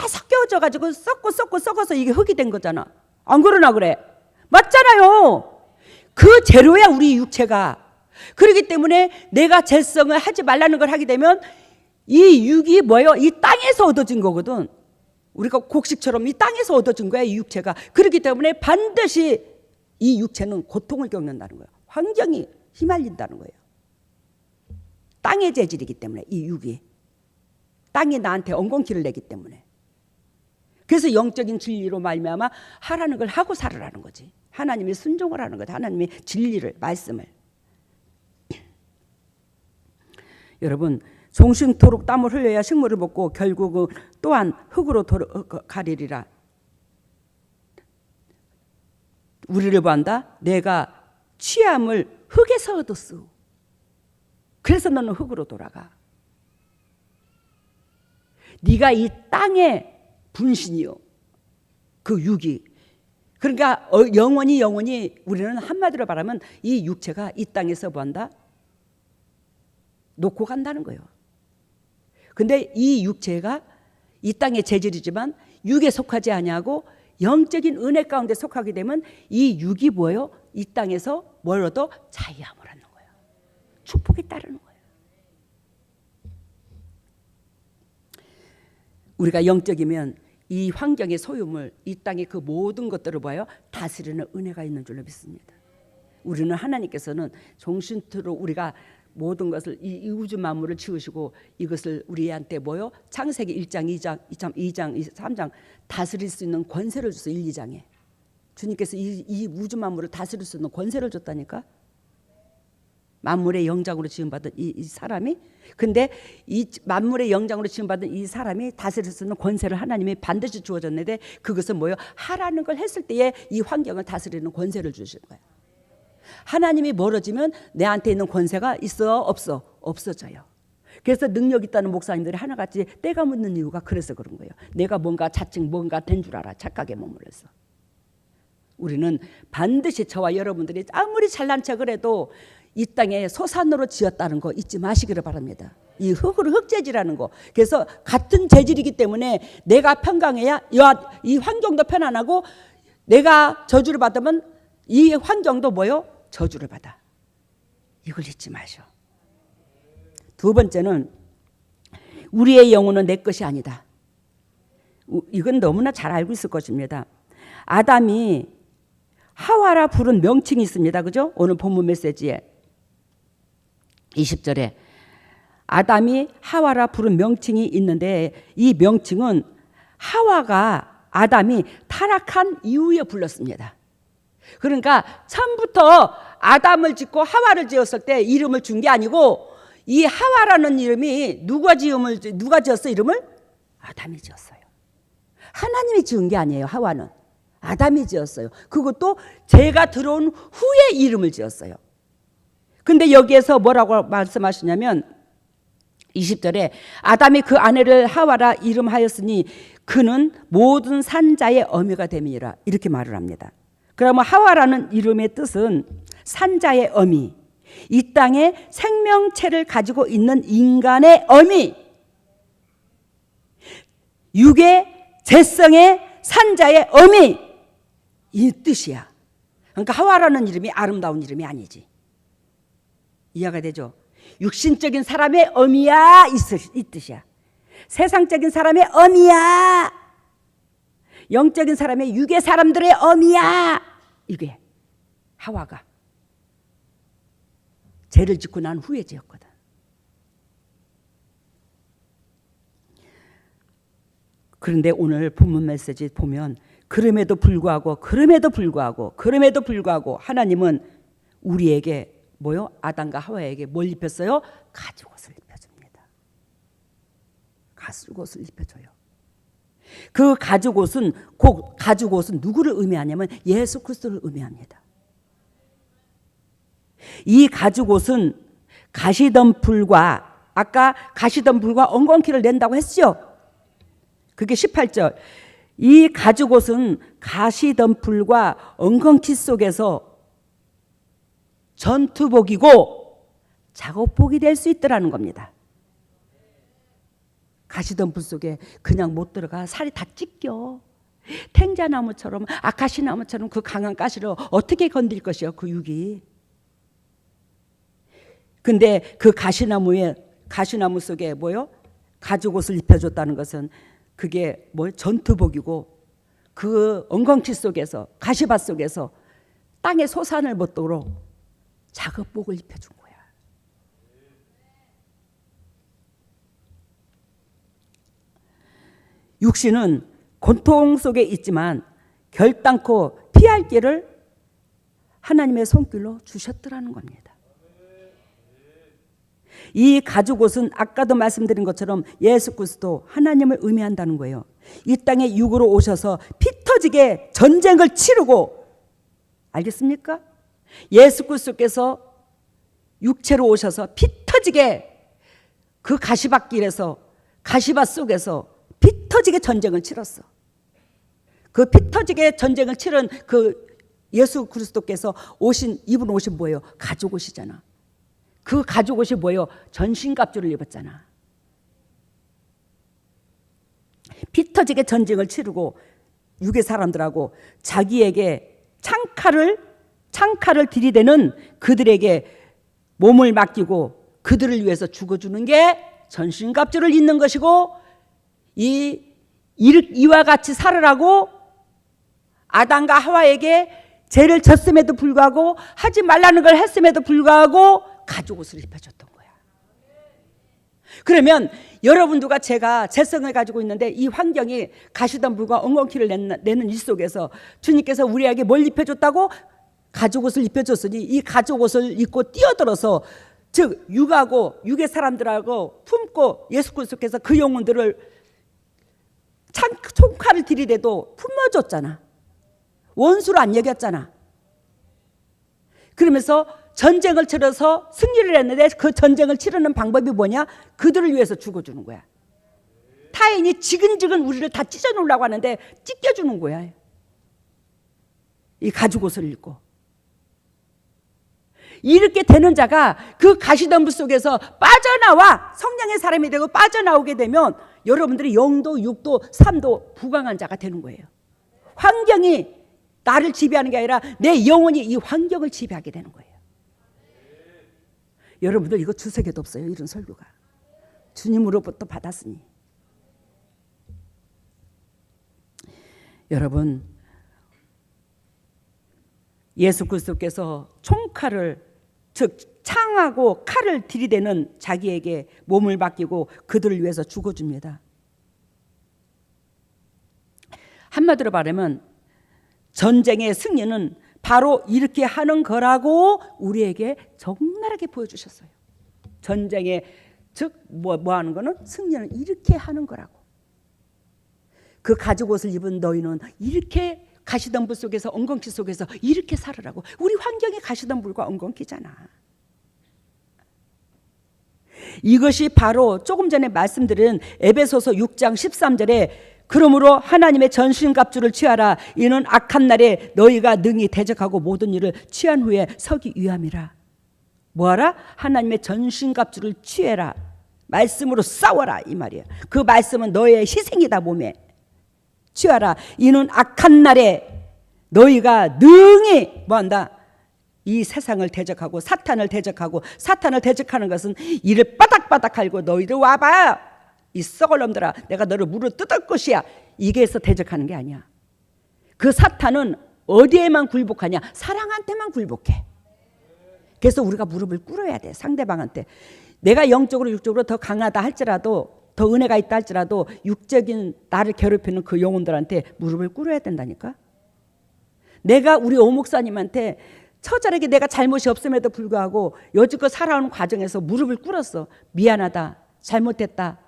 섞여져 가지고 섞어서 이게 흙이 된 거잖아. 안 그러나 그래? 맞잖아요. 그 재료야 우리 육체가. 그렇기 때문에 내가 죄성을 하지 말라는 걸 하게 되면 이 육이 뭐예요? 이 땅에서 얻어진 거거든. 우리가 곡식처럼 이 땅에서 얻어진 거야, 이 육체가. 그렇기 때문에 반드시 이 육체는 고통을 겪는다는 거예요. 환경이 휘말린다는 거예요. 땅의 재질이기 때문에 이 육이. 땅이 나한테 엉겅퀴를 내기 때문에. 그래서 영적인 진리로 말미암아 하라는 걸 하고 살으라는 거지. 하나님이 순종을 하는 거지. 하나님이 진리를, 말씀을. 여러분, 종신토록 땀을 흘려야 식물을 먹고 결국은 또한 흙으로 가리리라. 우리를 보한다. 내가 취함을 흙에서 얻었어. 그래서 너는 흙으로 돌아가. 네가 이 땅의 분신이요. 그 육이. 그러니까 영원히 우리는 한마디로 말하면 이 육체가 이 땅에서 뭐한다? 놓고 간다는 거예요. 근데 이 육체가 이 땅의 재질이지만 육에 속하지 아니하고 영적인 은혜 가운데 속하게 되면 이 육이 뭐예요? 이 땅에서 뭘 얻어? 자유함을 얻는 거예요. 축복에 따르는 거예요. 우리가 영적이면 이 환경의 소유물, 이 땅의 그 모든 것들을 봐요. 다스리는 은혜가 있는 줄로 믿습니다. 우리는 하나님께서는 종신토로 우리가 모든 것을 이 우주 만물을 지으시고 이것을 우리한테 뭐요? 창세기 1장, 2장, 3장 다스릴 수 있는 권세를 줬어요. 1, 2장에. 주님께서 이 우주 만물을 다스릴 수 있는 권세를 줬다니까. 만물의 영장으로 지음받은 이 사람이, 근데 이 만물의 영장으로 지음받은 이 사람이 다스릴 수 있는 권세를 하나님이 반드시 주어졌는데 그것은 뭐예요? 하라는 걸 했을 때에 이 환경을 다스리는 권세를 주시는 거예요. 하나님이 멀어지면 내한테 있는 권세가 있어? 없어? 없어져요. 그래서 능력 있다는 목사님들이 하나같이 때가 묻는 이유가 그래서 그런 거예요. 내가 뭔가 자칭 뭔가 된 줄 알아. 착각에 머물러서. 우리는 반드시 저와 여러분들이 아무리 잘난 척을 해도 이 땅에 소산으로 지었다는 거 잊지 마시기를 바랍니다. 이 흙으로 흙재질하는 거. 그래서 같은 재질이기 때문에 내가 평강해야 이 환경도 편안하고 내가 저주를 받으면 이 환경도 뭐요? 저주를 받아. 이걸 잊지 마셔. 두 번째는 우리의 영혼은 내 것이 아니다. 이건 너무나 잘 알고 있을 것입니다. 아담이 하와라 부른 명칭이 있습니다. 그죠? 오늘 본문 메시지에 20절에 아담이 하와라 부른 명칭이 있는데 이 명칭은 하와가 아담이 타락한 이후에 불렀습니다. 그러니까 처음부터 아담을 짓고 하와를 지었을 때 이름을 준 게 아니고 이 하와라는 이름이 누가 지었어? 이름을? 아담이 지었어요. 하나님이 지은 게 아니에요. 하와는 아담이 지었어요. 그것도 죄가 들어온 후에 이름을 지었어요. 근데 여기에서 뭐라고 말씀하시냐면 20절에 아담이 그 아내를 하와라 이름하였으니 그는 모든 산자의 어미가 됨이라 이렇게 말을 합니다. 그러면 하와라는 이름의 뜻은 산자의 어미, 이 땅에 생명체를 가지고 있는 인간의 어미, 육의 재성의 산자의 어미, 이 뜻이야. 그러니까 하와라는 이름이 아름다운 이름이 아니지. 이해가 되죠? 육신적인 사람의 어미야 이 뜻이야. 세상적인 사람의 어미야. 영적인 사람의 육의 사람들의 어미야. 이게 하와가 죄를 짓고 난 후에 지었거든. 그런데 오늘 본문 메시지 보면 그럼에도 불구하고 하나님은 우리에게 뭐요? 아담과 하와에게 뭘 입혔어요? 가죽옷을 입혀줍니다. 가죽옷을 입혀줘요. 그 가죽옷은 누구를 의미하냐면 예수 그리스도를 의미합니다. 이 가죽옷은 가시덤불과 아까 가시덤불과 엉겅퀴를 낸다고 했죠. 그게 18절. 이 가죽옷은 가시덤불과 엉겅퀴 속에서 전투복이고 작업복이 될 수 있더라는 겁니다. 가시덤불 속에 그냥 못 들어가. 살이 다 찢겨. 탱자나무처럼 아카시나무처럼 그 강한 가시를 어떻게 건들 것이요 그 육이. 근데 그 가시나무 속에 뭐요? 가죽옷을 입혀줬다는 것은 그게 뭐 전투복이고 그 엉겅퀴 속에서 가시밭 속에서 땅에 소산을 먹도록 작업복을 입혀준 거야. 육신은 고통 속에 있지만 결단코 피할 길을 하나님의 손길로 주셨더라는 겁니다. 이 가죽옷은 아까도 말씀드린 것처럼 예수 그리스도 하나님을 의미한다는 거예요. 이 땅에 육으로 오셔서 피 터지게 전쟁을 치르고, 알겠습니까? 예수 그리스도께서 육체로 오셔서 피 터지게 그 가시밭길에서 가시밭 속에서 피 터지게 전쟁을 치렀어. 그 피 터지게 전쟁을 치른 그 예수 그리스도께서 입은 옷이 뭐예요? 가죽옷이잖아. 그 가죽옷이 뭐예요? 전신갑주를 입었잖아. 피 터지게 전쟁을 치르고 육의 사람들하고 자기에게 창칼을 들이대는 그들에게 몸을 맡기고 그들을 위해서 죽어주는 게 전신갑주를 잇는 것이고, 이와 같이 살으라고 아담과 하와에게 죄를 졌음에도 불구하고 하지 말라는 걸 했음에도 불구하고 가죽 옷을 입혀줬던 거야. 그러면 여러분들과 제가 재성을 가지고 있는데 이 환경이 가시덤불과 엉겅퀴를 내는 일 속에서 주님께서 우리에게 뭘 입혀줬다고? 가죽 옷을 입혀줬으니 이 가죽 옷을 입고 뛰어들어서, 즉 육의 사람들하고 품고 예수 그리스도께서 그 영혼들을 총칼을 들이대도 품어줬잖아. 원수로 안 여겼잖아. 그러면서 전쟁을 치러서 승리를 했는데 그 전쟁을 치르는 방법이 뭐냐? 그들을 위해서 죽어주는 거야. 타인이 지근지근 우리를 다 찢어놓으려고 하는데 찢겨주는 거야. 이 가죽 옷을 입고. 이렇게 되는 자가 그 가시덤불 속에서 빠져나와 성령의 사람이 되고 빠져나오게 되면 여러분들이 영도, 육도, 삼도 부강한 자가 되는 거예요. 환경이 나를 지배하는 게 아니라 내 영혼이 이 환경을 지배하게 되는 거예요. 여러분들 이거 주석에도 없어요. 이런 설교가. 주님으로부터 받았으니. 여러분, 예수 그리스도께서 총칼을, 즉 창하고 칼을 들이대는 자기에게 몸을 맡기고 그들을 위해서 죽어줍니다. 한마디로 말하면 전쟁의 승리는 바로 이렇게 하는 거라고 우리에게 적나라하게 보여주셨어요. 전쟁의, 즉 뭐 하는 거는 승리는 이렇게 하는 거라고. 그 가죽 옷을 입은 너희는 이렇게 가시덤불 속에서, 엉겅퀴 속에서 이렇게 살으라고. 우리 환경이 가시덤불과 엉겅퀴잖아. 이것이 바로 조금 전에 말씀드린 에베소서 6장 13절에 그러므로 하나님의 전신갑주를 취하라. 이는 악한 날에 너희가 능히 대적하고 모든 일을 취한 후에 서기 위함이라. 뭐하라? 하나님의 전신갑주를 취해라. 말씀으로 싸워라 이 말이야. 그 말씀은 너의 희생이다. 몸에 취하라. 이는 악한 날에 너희가 능히 뭐한다? 이 세상을 대적하고 사탄을 대적하고, 사탄을 대적하는 것은 이를 바닥바닥 갈고 너희들 와봐. 이 썩을 놈들아, 내가 너를 물어 뜯을 것이야. 이게 해서 대적하는 게 아니야. 그 사탄은 어디에만 굴복하냐? 사랑한테만 굴복해. 그래서 우리가 무릎을 꿇어야 돼. 상대방한테. 내가 영적으로 육적으로 더 강하다 할지라도, 더 은혜가 있다 할지라도 육적인 나를 괴롭히는 그 영혼들한테 무릎을 꿇어야 된다니까. 내가 우리 오 목사님한테 처절하게 내가 잘못이 없음에도 불구하고 여지껏 살아오는 과정에서 무릎을 꿇었어. 미안하다, 잘못했다.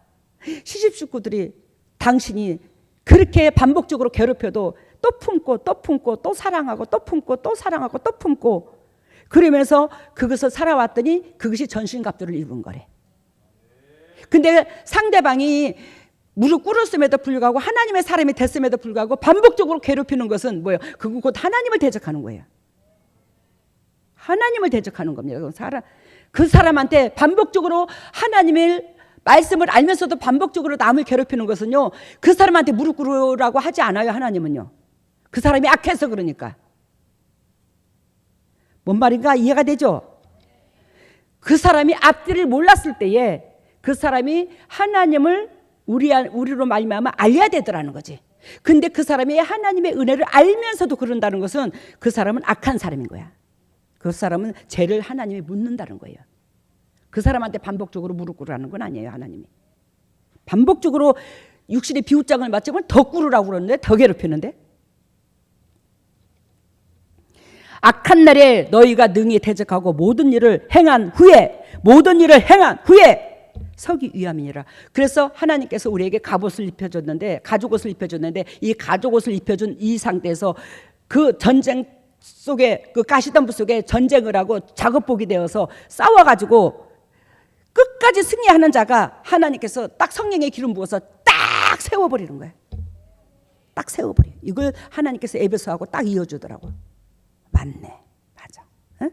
시집 식구들이 당신이 그렇게 반복적으로 괴롭혀도 또 품고 또 품고 또 사랑하고 또 품고 또 사랑하고 또 품고, 그러면서 그것을 살아왔더니 그것이 전신갑주를 입은 거래. 근데 상대방이 무릎 꿇었음에도 불구하고 하나님의 사람이 됐음에도 불구하고 반복적으로 괴롭히는 것은 뭐예요? 그건 곧 하나님을 대적하는 거예요. 하나님을 대적하는 겁니다. 그 사람한테 반복적으로 하나님의 말씀을 알면서도 반복적으로 남을 괴롭히는 것은요, 그 사람한테 무릎 꿇으라고 하지 않아요. 하나님은요. 그 사람이 악해서 그러니까. 뭔 말인가 이해가 되죠? 그 사람이 앞뒤를 몰랐을 때에 그 사람이 하나님을 우리로 말미암아 알려야 되더라는 거지. 근데 그 사람이 하나님의 은혜를 알면서도 그런다는 것은 그 사람은 악한 사람인 거야. 그 사람은 죄를 하나님이 묻는다는 거예요. 그 사람한테 반복적으로 무릎 꿇으라는 건 아니에요. 하나님이 반복적으로 육신의 비웃장을 맞으면 더 꿇으라고 그러는데, 더 괴롭히는데. 악한 날에 너희가 능히 대적하고 모든 일을 행한 후에 서기 위함이니라. 그래서 하나님께서 우리에게 갑옷을 입혀줬는데, 가죽옷을 입혀줬는데, 이 가죽옷을 입혀준 이 상태에서 그 전쟁 속에, 그 가시덤불 속에 전쟁을 하고 작업복이 되어서 싸워가지고 끝까지 승리하는 자가 하나님께서 딱 성령의 기름 부어서 딱 세워버리는 거예요. 딱 세워버려. 이걸 하나님께서 에베소하고 딱 이어주더라고. 맞네, 맞아. 응?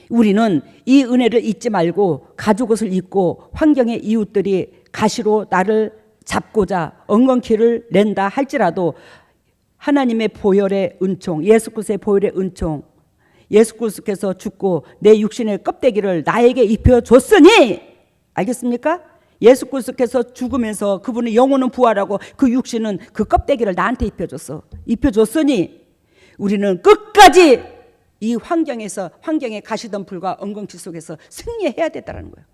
우리는 이 은혜를 잊지 말고 가죽옷을 입고 환경의 이웃들이 가시로 나를 잡고자 엉겅퀴를 낸다 할지라도 하나님의 보혈의 은총, 예수 그리스도의 보혈의 은총, 예수 그리스도께서 죽고 내 육신의 껍데기를 나에게 입혀줬으니, 알겠습니까? 예수 그리스도께서 죽으면서 그분의 영혼은 부활하고 그 육신은 그 껍데기를 나한테 입혀줬어. 입혀줬으니 우리는 끝까지 이 환경의 가시덤불과 엉겅퀴 속에서 승리해야 되더라는 거예요.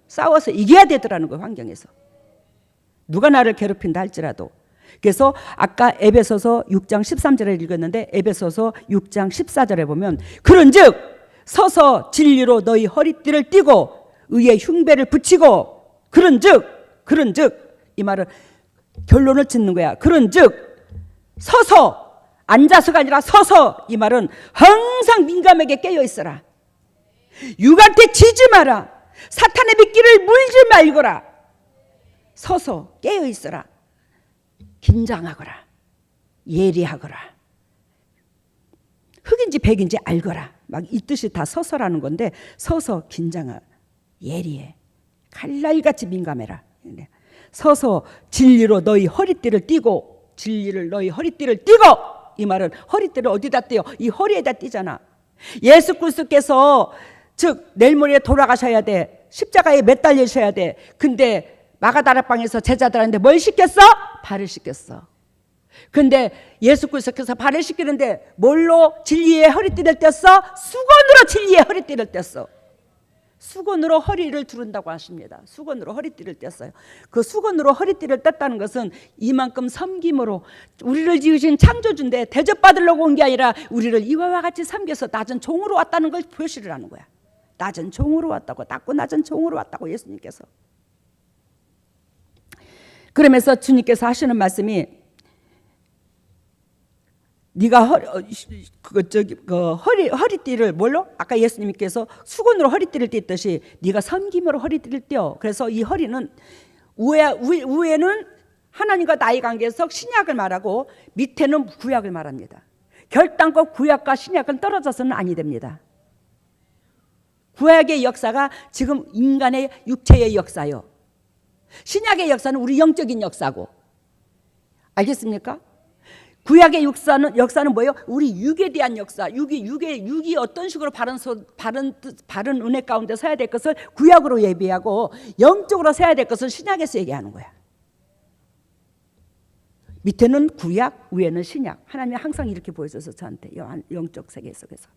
싸워서 이겨야 되더라는 거예요. 환경에서 누가 나를 괴롭힌다 할지라도. 그래서 아까 에베소서 6장 13절에 읽었는데 에베소서 6장 14절에 보면 그런즉 서서 진리로 너희 허리띠를 띠고 의의 흉배를 붙이고, 그런즉 이 말은 결론을 짓는 거야. 그런즉 서서, 앉아서가 아니라 서서, 이 말은 항상 민감하게 깨어 있어라. 육한테 지지 마라. 사탄의 미끼를 물지 말거라. 서서 깨어 있어라. 긴장하거라. 예리하거라. 흑인지 백인지 알거라. 막 이 뜻이 다 서서라는 건데, 서서 긴장하, 예리해, 칼날같이 민감해라. 서서 진리로 너희 허리띠를 띠고, 진리를 너희 허리띠를 띠고, 이 말은 허리띠를 어디다 띠요? 이 허리에다 띠잖아. 예수 그리스도께서 즉 내일 모레 돌아가셔야 돼. 십자가에 매달리셔야 돼. 근데 마가다락방에서 제자들한테 뭘 시켰어? 발을 씻겼어. 근데 예수 그리스도께서 발을 씻기는데 뭘로 진리의 허리띠를 뗐어? 수건으로 진리의 허리띠를 뗐어. 수건으로 허리를 두른다고 하십니다. 수건으로 허리띠를 뗐어요. 그 수건으로 허리띠를 뗐다는 것은 이만큼 섬김으로, 우리를 지으신 창조주인데 대접받으려고 온 게 아니라 우리를 이와 같이 섬겨서 낮은 종으로 왔다는 걸 표시를 하는 거야. 낮은 종으로 왔다고, 낮고 낮은 종으로 왔다고 예수님께서. 그러면서 주님께서 하시는 말씀이, 네가 허리띠를 뭘로? 아까 예수님께서 수건으로 허리띠를 띠듯이 네가 섬김으로 허리띠를 띠어. 그래서 이 허리는 위에는 하나님과 나의 관계에서 신약을 말하고 밑에는 구약을 말합니다. 결단코 구약과 신약은 떨어져서는 아니 됩니다. 구약의 역사가 지금 인간의 육체의 역사요. 신약의 역사는 우리 영적인 역사고. 알겠습니까? 구약의 역사는 뭐예요? 우리 육에 대한 역사. 육이 어떤 식으로 바른 은혜 가운데 서야 될 것을 구약으로 예비하고, 영적으로 서야 될 것을 신약에서 얘기하는 거야. 밑에는 구약, 위에는 신약. 하나님이 항상 이렇게 보여줘서 저한테 영적 세계 속에서.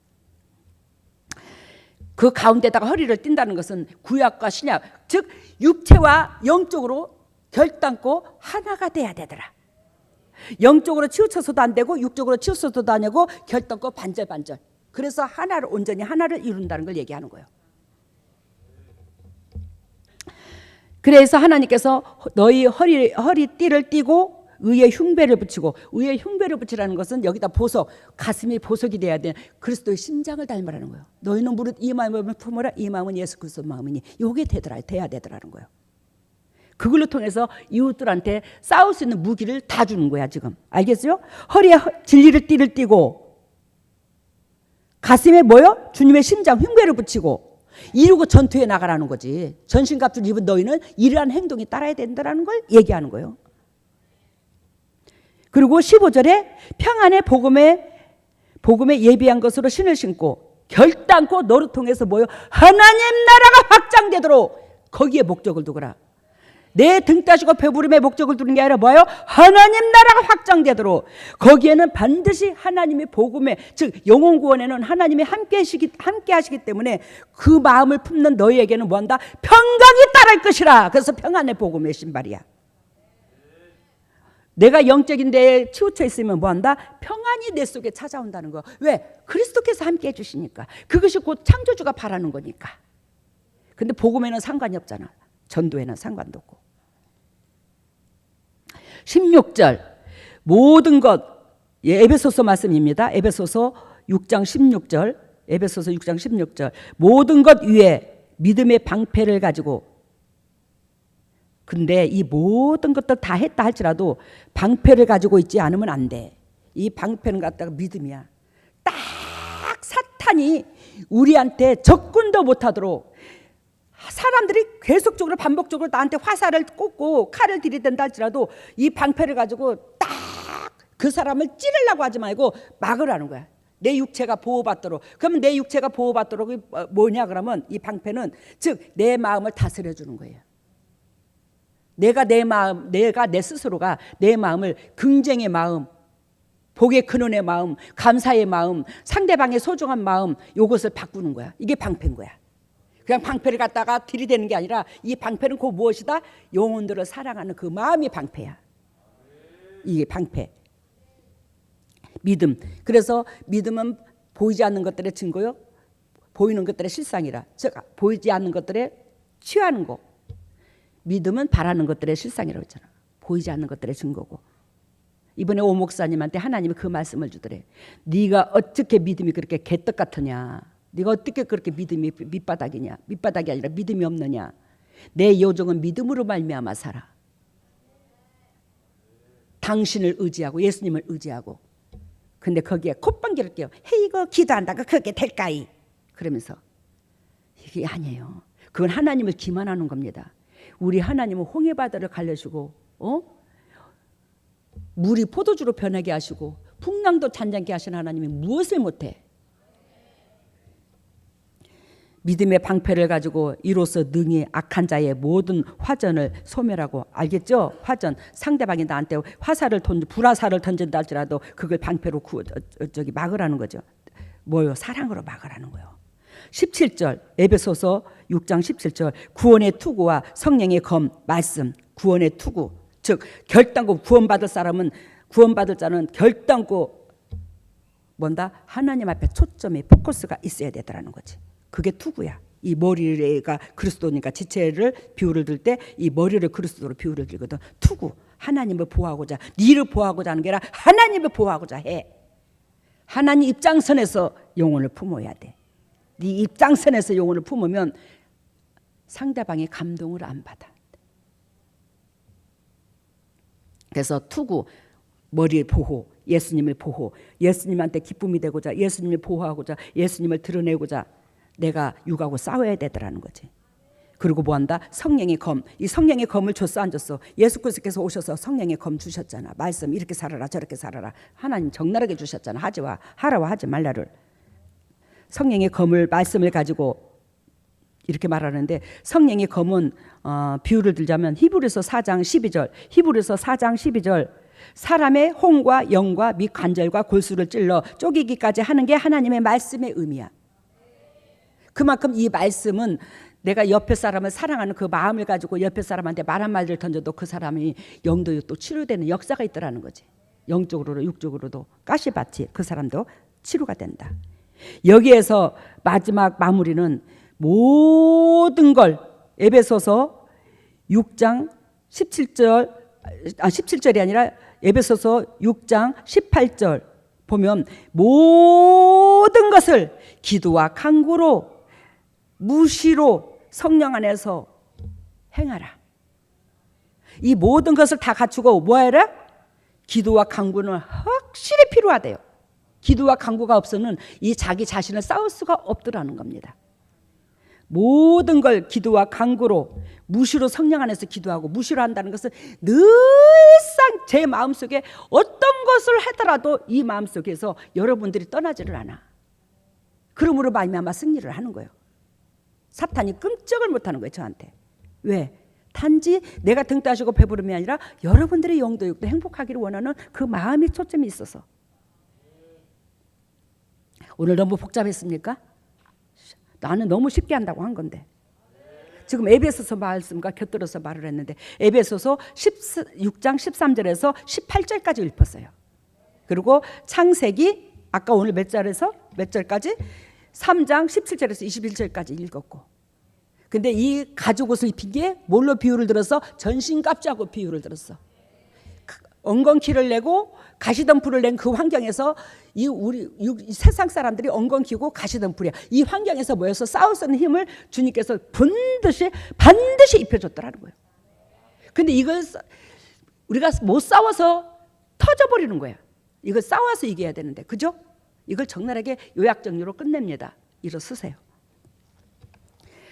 그 가운데다가 허리를 띈다는 것은 구약과 신약, 즉 육체와 영적으로 결단코 하나가 돼야 되더라. 영적으로 치우쳐서도 안 되고 육적으로 치우쳐서도 안 되고 결단코 반절반절. 그래서 하나를, 온전히 하나를 이룬다는 걸 얘기하는 거예요. 그래서 하나님께서 너희 허리띠를 띠고 의의 흉배를 붙이고, 의의 흉배를 붙이라는 것은 여기다 보석, 가슴이 보석이 돼야 돼. 그리스도의 심장을 닮으라는 거예요. 너희는 무릇 이 마음을 품어라. 이 마음은 예수 그리스도 마음이니. 이게 돼야 되더라는 거예요. 그걸로 통해서 이웃들한테 싸울 수 있는 무기를 다 주는 거야 지금. 알겠어요? 허리에 진리를 띠를 띠고, 가슴에 뭐요? 주님의 심장 흉배를 붙이고, 이루고 전투에 나가라는 거지. 전신갑주를 입은 너희는 이러한 행동이 따라야 된다는 걸 얘기하는 거예요. 그리고 15절에 평안의 복음에 예비한 것으로 신을 신고, 결단코 너를 통해서 뭐요? 하나님 나라가 확장되도록 거기에 목적을 두거라. 내 등 따시고 배부름의 목적을 두는 게 아니라 뭐예요? 하나님 나라가 확장되도록. 거기에는 반드시 하나님의 복음에, 즉 영혼 구원에는 하나님이 함께 하시기 때문에 그 마음을 품는 너희에게는 뭐한다? 평강이 따를 것이라. 그래서 평안의 복음의 신발이야. 내가 영적인 데에 치우쳐 있으면 뭐한다? 평안이 내 속에 찾아온다는 거. 왜? 그리스도께서 함께 해주시니까. 그것이 곧 창조주가 바라는 거니까. 근데 복음에는 상관이 없잖아. 전도에는 상관도 없고. 16절 모든 것, 에베소서 말씀입니다. 에베소서 6장 16절, 에베소서 6장 16절 모든 것 위에 믿음의 방패를 가지고. 근데 이 모든 것들 다 했다 할지라도 방패를 가지고 있지 않으면 안 돼. 이 방패는 갖다가 믿음이야. 딱 사탄이 우리한테 접근도 못하도록 사람들이 계속적으로 반복적으로 나한테 화살을 꽂고 칼을 들이댄다 할지라도 이 방패를 가지고 딱 그 사람을 찌르려고 하지 말고 막으라는 거야. 내 육체가 보호받도록. 그러면 내 육체가 보호받도록이 뭐냐 그러면 이 방패는 즉 내 마음을 다스려 주는 거예요. 내가 내 스스로가 내 마음을 긍정의 마음, 복의 근원의 마음, 감사의 마음, 상대방의 소중한 마음, 이것을 바꾸는 거야. 이게 방패인 거야. 그냥 방패를 갖다가 들이대는 게 아니라 이 방패는 그 무엇이다? 영혼들을 사랑하는 그 마음이 방패야. 이게 방패. 믿음. 그래서 믿음은 보이지 않는 것들의 증거요, 보이는 것들의 실상이라. 즉 보이지 않는 것들에 취하는 거. 믿음은 바라는 것들의 실상이라고 했잖아. 보이지 않는 것들의 증거고. 이번에 오 목사님한테 하나님이 그 말씀을 주더래. 네가 어떻게 믿음이 그렇게 개떡 같으냐. 네가 어떻게 그렇게 믿음이 밑바닥이냐. 밑바닥이 아니라 믿음이 없느냐. 내 요정은 믿음으로 말미암아 살아. 당신을 의지하고 예수님을 의지하고. 근데 거기에 콧방귀를 껴요. 이거 기도한다고 그게 될까이? 그러면서 이게 아니에요. 그건 하나님을 기만하는 겁니다. 우리 하나님은 홍해바다를 갈려주고 물이 포도주로 변하게 하시고 풍랑도 잔잔케 하신 하나님이 무엇을 못해? 믿음의 방패를 가지고 이로써 능히 악한 자의 모든 화전을 소멸하고. 알겠죠? 화전. 상대방이 나한테 불화살을 던진다 할지라도 그걸 방패로 막으라는 거죠. 뭐요? 사랑으로 막으라는 거예요. 17절 에베소서 6장 17절 구원의 투구와 성령의 검 말씀. 구원의 투구. 즉 결단코 구원받을 자는 결단코 뭔다? 하나님 앞에 초점이 포커스가 있어야 되더라는 거지. 그게 투구야. 이 머리가 그리스도니까 지체를 비유를 들 때 이 머리를 그리스도로 비유를 들거든. 투구. 하나님을 보호하고자, 니를 보호하고자 하는 게 아니라 하나님을 보호하고자 해. 하나님 입장선에서 영혼을 품어야 돼. 네 입장선에서 영혼을 품으면 상대방의 감동을 안 받아. 그래서 투구, 머리의 보호, 예수님을 보호, 예수님한테 기쁨이 되고자, 예수님을 보호하고자, 예수님을 드러내고자 내가 육하고 싸워야 되더라는 거지. 그리고 뭐한다? 성령의 검. 이 성령의 검을 줬어 안 줬어? 예수 그리스도께서 오셔서 성령의 검 주셨잖아. 말씀 이렇게 살아라 저렇게 살아라. 하나님 적나라하게 주셨잖아. 하라와 하지 말라를. 성령의 검을 말씀을 가지고 이렇게 말하는데 성령의 검은 비유를 들자면 히브리서 4장 12절 사람의 혼과 영과 및 관절과 골수를 찔러 쪼개기까지 하는 게 하나님의 말씀의 의미야. 그만큼 이 말씀은 내가 옆에 사람을 사랑하는 그 마음을 가지고 옆에 사람한테 말 한마디를 던져도 그 사람이 영도로 치료되는 역사가 있더라는 거지. 영적으로도 육적으로도 가시밭이 그 사람도 치료가 된다. 여기에서 마지막 마무리는 모든 걸 에베소서 6장 17절이 아니라 에베소서 6장 18절 보면 모든 것을 기도와 간구로 무시로 성령 안에서 행하라. 이 모든 것을 다 갖추고 뭐 해라? 기도와 간구는 확실히 필요하대요. 기도와 간구가 없으면 이 자기 자신을 싸울 수가 없더라는 겁니다. 모든 걸 기도와 간구로 무시로 성령 안에서 기도하고 무시로 한다는 것은 늘상 제 마음속에 어떤 것을 하더라도 이 마음속에서 여러분들이 떠나지를 않아. 그러므로 말미암아 승리를 하는 거예요. 사탄이 끔찍을 못하는 거예요. 저한테. 왜? 단지 내가 등 따시고 배부름이 아니라 여러분들의 영도 육도 행복하기를 원하는 그 마음의 초점이 있어서. 오늘 너무 복잡했습니까? 나는 너무 쉽게 한다고 한 건데. 지금 에베소서 말씀과 곁들여서 말을 했는데 에베소서 6장 13절에서 18절까지 읊었어요. 그리고 창세기 아까 오늘 몇 절까지? 3장 17절에서 21절까지 읽었고. 근데 이 가죽 옷을 입힌 게 뭘로 비유를 들어서? 전신갑주하고 비유를 들었어. 엉겅퀴를 내고 가시덤불을 낸 그 환경에서 이 세상 사람들이 엉겅퀴고 가시덤불이야. 이 환경에서 모여서 싸울 수 있는 힘을 주님께서 반드시 입혀줬더라는 거예요. 근데 이걸 우리가 못 싸워서 터져버리는 거야. 이걸 싸워서 이겨야 되는데, 그죠? 이걸 적나라하게 요약정리로 끝냅니다. 일어서세요.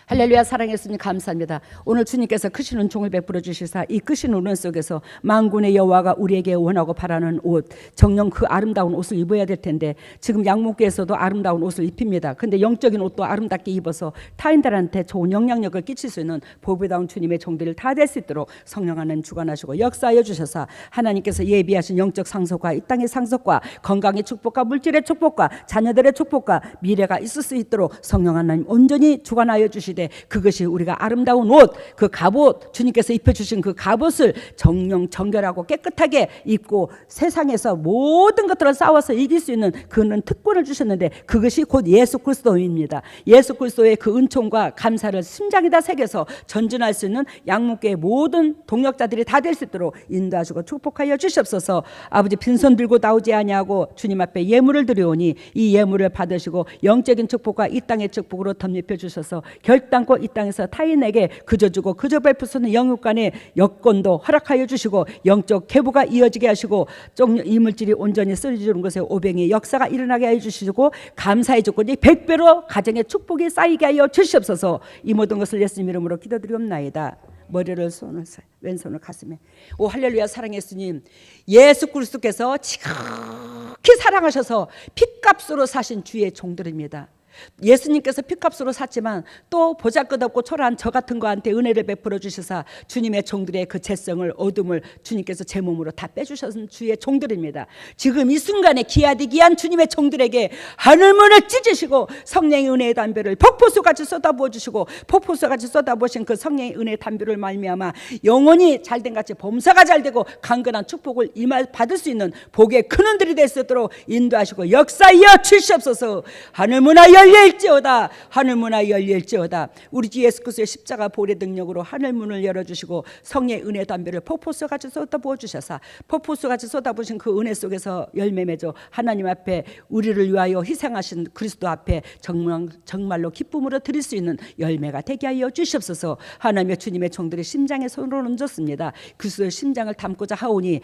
할렐루야. 사랑의 예수님 감사합니다. 오늘 주님께서 크신 은총을 베풀어 주시사 이 크신 은혜 속에서 만군의 여호와가 우리에게 원하고 바라는 옷, 정녕 그 아름다운 옷을 입어야 될 텐데 지금 양목교에서도 아름다운 옷을 입힙니다. 근데 영적인 옷도 아름답게 입어서 타인들한테 좋은 영향력을 끼칠 수 있는 보배다운 주님의 종들을 다 될 수 있도록 성령 하나님 주관하시고 역사하여 주셔서 하나님께서 예비하신 영적 상속과 이 땅의 상속과 건강의 축복과 물질의 축복과 자녀들의 축복과 미래가 있을 수 있도록 성령 하나님 온전히 주관하여 주시되 그것이 우리가 아름다운 옷, 그 갑옷, 주님께서 입혀주신 그 갑옷을 정령 정결하고 깨끗하게 입고 세상에서 모든 것들을 싸워서 이길 수 있는 그는 특권을 주셨는데 그것이 곧 예수 그리스도입니다. 예수 그리스도의 그 은총과 감사를 심장에다 새겨서 전진할 수 있는 양목교의 모든 동력자들이 다 될 수 있도록 인도하시고 축복하여 주시옵소서. 아버지 빈손 들고 나오지 아니하고 주님 앞에 예물을 드려오니 이 예물을 받으시고 영적인 축복과 이 땅의 축복으로 덧입혀 주셔서 결단코 이 땅에서 타인에게 그저 주고 그저 베푸시는 영육간의 여건도 허락하여 주시고 영적 계보가 이어지게 하시고 이물질이 온전히 쓰여지는 것에 오병의 역사가 일어나게 해 주시고 감사의 조건이 100배로 가정의 축복이 쌓이게 하여 주시옵소서. 이 모든 것을 예수님 이름으로 기도드리옵나이다. 머리를 손을 왼손을 가슴에. 오 할렐루야. 사랑의 예수님, 예수 그리스도께서 지극히 사랑하셔서 핏값으로 사신 주의 종들입니다. 예수님께서 핏값으로 샀지만 또 보잘것없고 초라한 저 같은 거한테 은혜를 베풀어 주셔서 주님의 종들의 그 재성을 어둠을 주님께서 제 몸으로 다 빼주셔서 주의 종들입니다. 지금 이 순간에 귀하디 귀한 주님의 종들에게 하늘문을 찢으시고 성령의 은혜의 담배를 폭포수같이 쏟아부어 주시고 폭포수같이 쏟아부으신 그 성령의 은혜의 담배를 말미암아 영혼이 잘된 같이 범사가 잘되고 강건한 축복을 받을 수 있는 복의 큰 은들이 될 수 있도록 인도하시고 역사하여 주시옵소서. 하늘문화 열릴지어다. 하늘문화 열릴지어다. 우리 주 예수 그리스도의 십자가 보혈의 능력으로 하늘문을 열어주시고 성령의 은혜 담배를 폭포수같이 쏟아부어 주셔서 폭포수같이 쏟아부으신 그 은혜 속에서 열매 맺어 하나님 앞에 우리를 위하여 희생하신 그리스도 앞에 정말로 기쁨으로 드릴 수 있는 열매가 되게 하여 주시옵소서. 하나님의 주님의 종들의 심장에 손을 얹었습니다. 그리스도의 심장을 담고자 하오니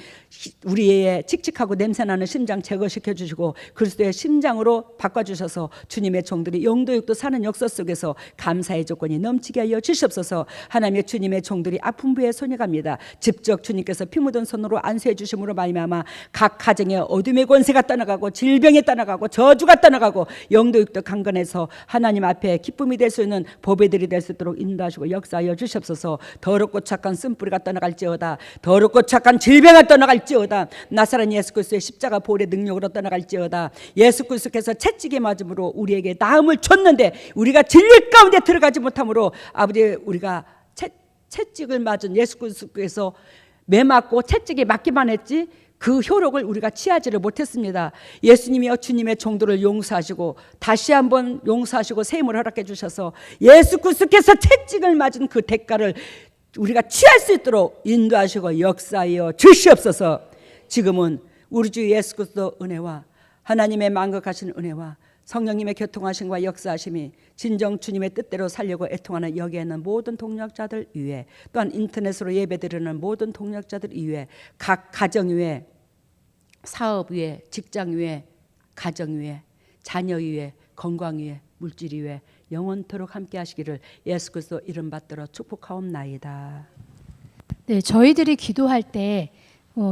우리의 칙칙하고 냄새나는 심장 제거시켜 주시고 그리스도의 심장으로 바꿔주셔서 주님의 종들이 영도육도 사는 역사 속에서 감사의 조건이 넘치게 하여 주시옵소서. 하나님의 주님의 종들이 아픈 부에 손이 갑니다. 직접 주님께서 피 묻은 손으로 안수해 주심으로 말미암아 각 가정의 어둠의 권세가 떠나가고 질병이 떠나가고 저주가 떠나가고 영도육도 강건해서 하나님 앞에 기쁨이 될 수 있는 보배들이 될 수 있도록 인도하시고 역사하여 주시옵소서. 더럽고 착한 쓴뿌리가 떠나갈지어다. 더럽고 착한 질병이 떠나갈지어다. 나사렛 예수 그리스도의 십자가 보혈의 능력으로 떠나갈지어다. 예수 그리스도께서 채찍에 맞음으로 우리에게 나음을 줬는데 우리가 진리 가운데 들어가지 못함으로 아버지 우리가 채찍을 맞은 예수 그리스도께서 매 맞고 채찍에 맞기만 했지 그 효력을 우리가 취하지를 못했습니다. 예수님이여 주님의 종들을 용서하시고 다시 한번 용서하시고 세임을 허락해 주셔서 예수 그리스도께서 채찍을 맞은 그 대가를 우리가 취할 수 있도록 인도하시고 역사하여 주시옵소서. 지금은 우리 주 예수 그리스도 은혜와 하나님의 만극하신 은혜와 성령님의 교통하심과 역사하심이 진정 주님의 뜻대로 살려고 애통하는 여기에 있는 모든 동력자들 위에 또한 인터넷으로 예배드리는 모든 동력자들 위에 각 가정 위에 사업 위에 직장 위에 가정 위에 자녀 위에 건강 위에 물질 위에 영원토록 함께 하시기를 예수 그리스도 이름 받들어 축복하옵나이다. 네, 저희들이 기도할 때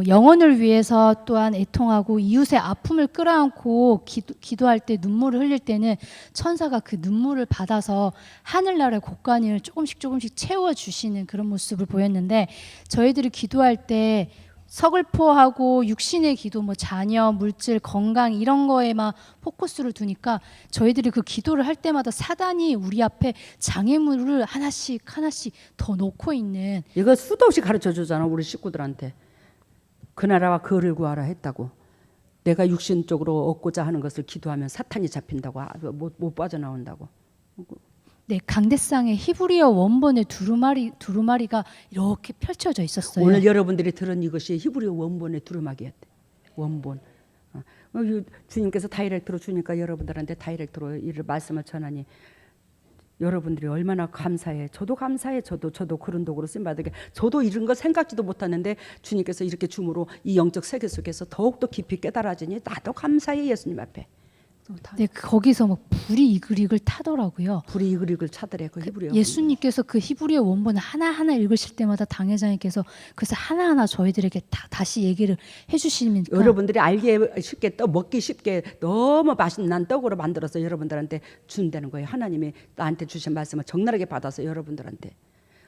영혼을 위해서 또한 애통하고 이웃의 아픔을 끌어안고 기도할 때 눈물을 흘릴 때는 천사가 그 눈물을 받아서 하늘나라의 곳간을 조금씩 채워주시는 그런 모습을 보였는데 저희들이 기도할 때 서글퍼하고 육신의 기도, 자녀, 물질, 건강 이런 거에만 포커스를 두니까 저희들이 그 기도를 할 때마다 사단이 우리 앞에 장애물을 하나씩 더 놓고 있는 이거 수도 없이 가르쳐 주잖아 우리 식구들한테. 그 나라와 그를 구하라 했다고. 내가 육신적으로 얻고자 하는 것을 기도하면 사탄이 잡힌다고 못 빠져나온다고. 네, 강대상의 히브리어 원본의 두루마리가 이렇게 펼쳐져 있었어요. 오늘 여러분들이 들은 이것이 히브리어 원본의 두루마기였대. 원본. 주님께서 다이렉트로 주니까 여러분들한테 다이렉트로 이 말씀을 전하니 여러분들이 얼마나 감사해. 저도 감사해. 저도 그런 도구로 쓰임받게. 저도 이런 거 생각지도 못하는데 주님께서 이렇게 줌으로 이 영적 세계 속에서 더욱더 깊이 깨달아지니 나도 감사해. 예수님 앞에. 네, 거기서 막 불이 이글이글 타더라고요. 불이 이글이글 차더래 그 히브리어. 예수님께서 그 히브리어 원본 하나하나 읽으실 때마다 당회장님께서 그래서 하나하나 저희들에게 다시 얘기를 해주시니까 여러분들이 알기 쉽게 또 먹기 쉽게 너무 맛있는 떡으로 만들어서 여러분들한테 준다는 거예요. 하나님이 나한테 주신 말씀을 적나라하게 받아서 여러분들한테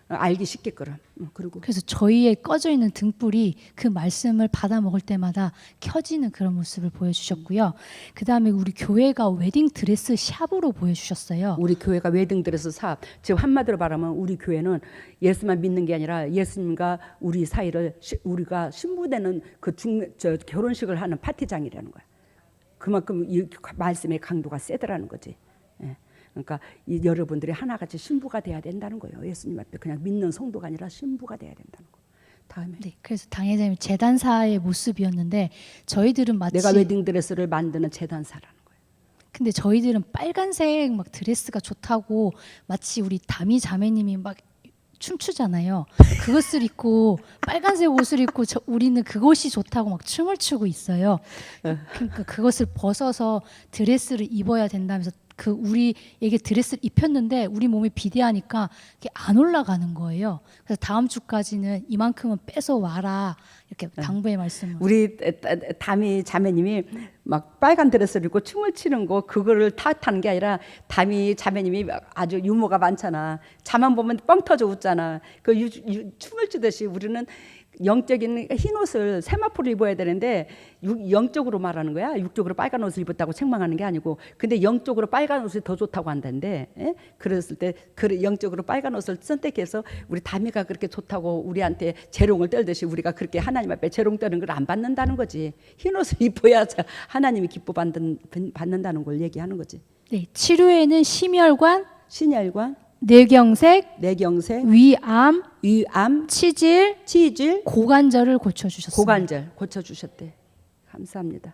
알기 쉽게끔. 그리고 그래서 저희의 꺼져 있는 등불이 그 말씀을 받아 먹을 때마다 켜지는 그런 모습을 보여주셨고요. 그 다음에 우리 교회가 웨딩 드레스 샵으로 보여주셨어요. 우리 교회가 웨딩드레스 사업, 즉 한마디로 말하면 우리 교회는 예수만 믿는 게 아니라 예수님과 우리 사이를 우리가 신부되는 저 결혼식을 하는 파티장이라는 거야. 그만큼 이 말씀의 강도가 세더라는 거지. 예. 그러니까 여러분들이 하나같이 신부가 돼야 된다는 거예요. 예수님 앞에 그냥 믿는 성도가 아니라 신부가 돼야 된다는 거. 다음에 네, 그래서 당회장님 재단사의 모습이었는데 저희들은 마치 내가 웨딩드레스를 만드는 재단사라는 거예요. 근데 저희들은 빨간색 막 드레스가 좋다고 마치 우리 다미 자매님이 막 춤추잖아요. 그것을 입고 빨간색 옷을 입고 우리는 그것이 좋다고 막 춤을 추고 있어요. 그러니까 그것을 벗어서 드레스를 입어야 된다면서 그 우리에게 드레스를 입혔는데 우리 몸이 비대하니까 이게 안 올라가는 거예요. 그래서 다음 주까지는 이만큼은 빼서 와라 이렇게 당부의 말씀을. 우리 다미 자매님이 막 빨간 드레스를 입고 춤을 추는 거 그거를 탓하는 게 아니라 다미 자매님이 아주 유머가 많잖아. 자만 보면 뻥 터져 웃잖아. 그 춤을 추듯이 우리는 영적인 흰 옷을 세마포를 입어야 되는데 영적으로 말하는 거야. 육적으로 빨간 옷을 입었다고 책망하는 게 아니고, 근데 영적으로 빨간 옷이 더 좋다고 한다는데, 예? 그랬을 때 그 영적으로 빨간 옷을 선택해서 우리 다미가 그렇게 좋다고 우리한테 재롱을 떨듯이 우리가 그렇게 하나님 앞에 재롱 떠는 걸 안 받는다는 거지. 흰 옷을 입어야 하나님이 기뻐 받는다는 걸 얘기하는 거지. 네, 치료에는 심혈관, 신혈관, 뇌경색, 위암, 치질, 치질, 고관절을 고쳐주셨습니다. 고관절 고쳐주셨대. 감사합니다.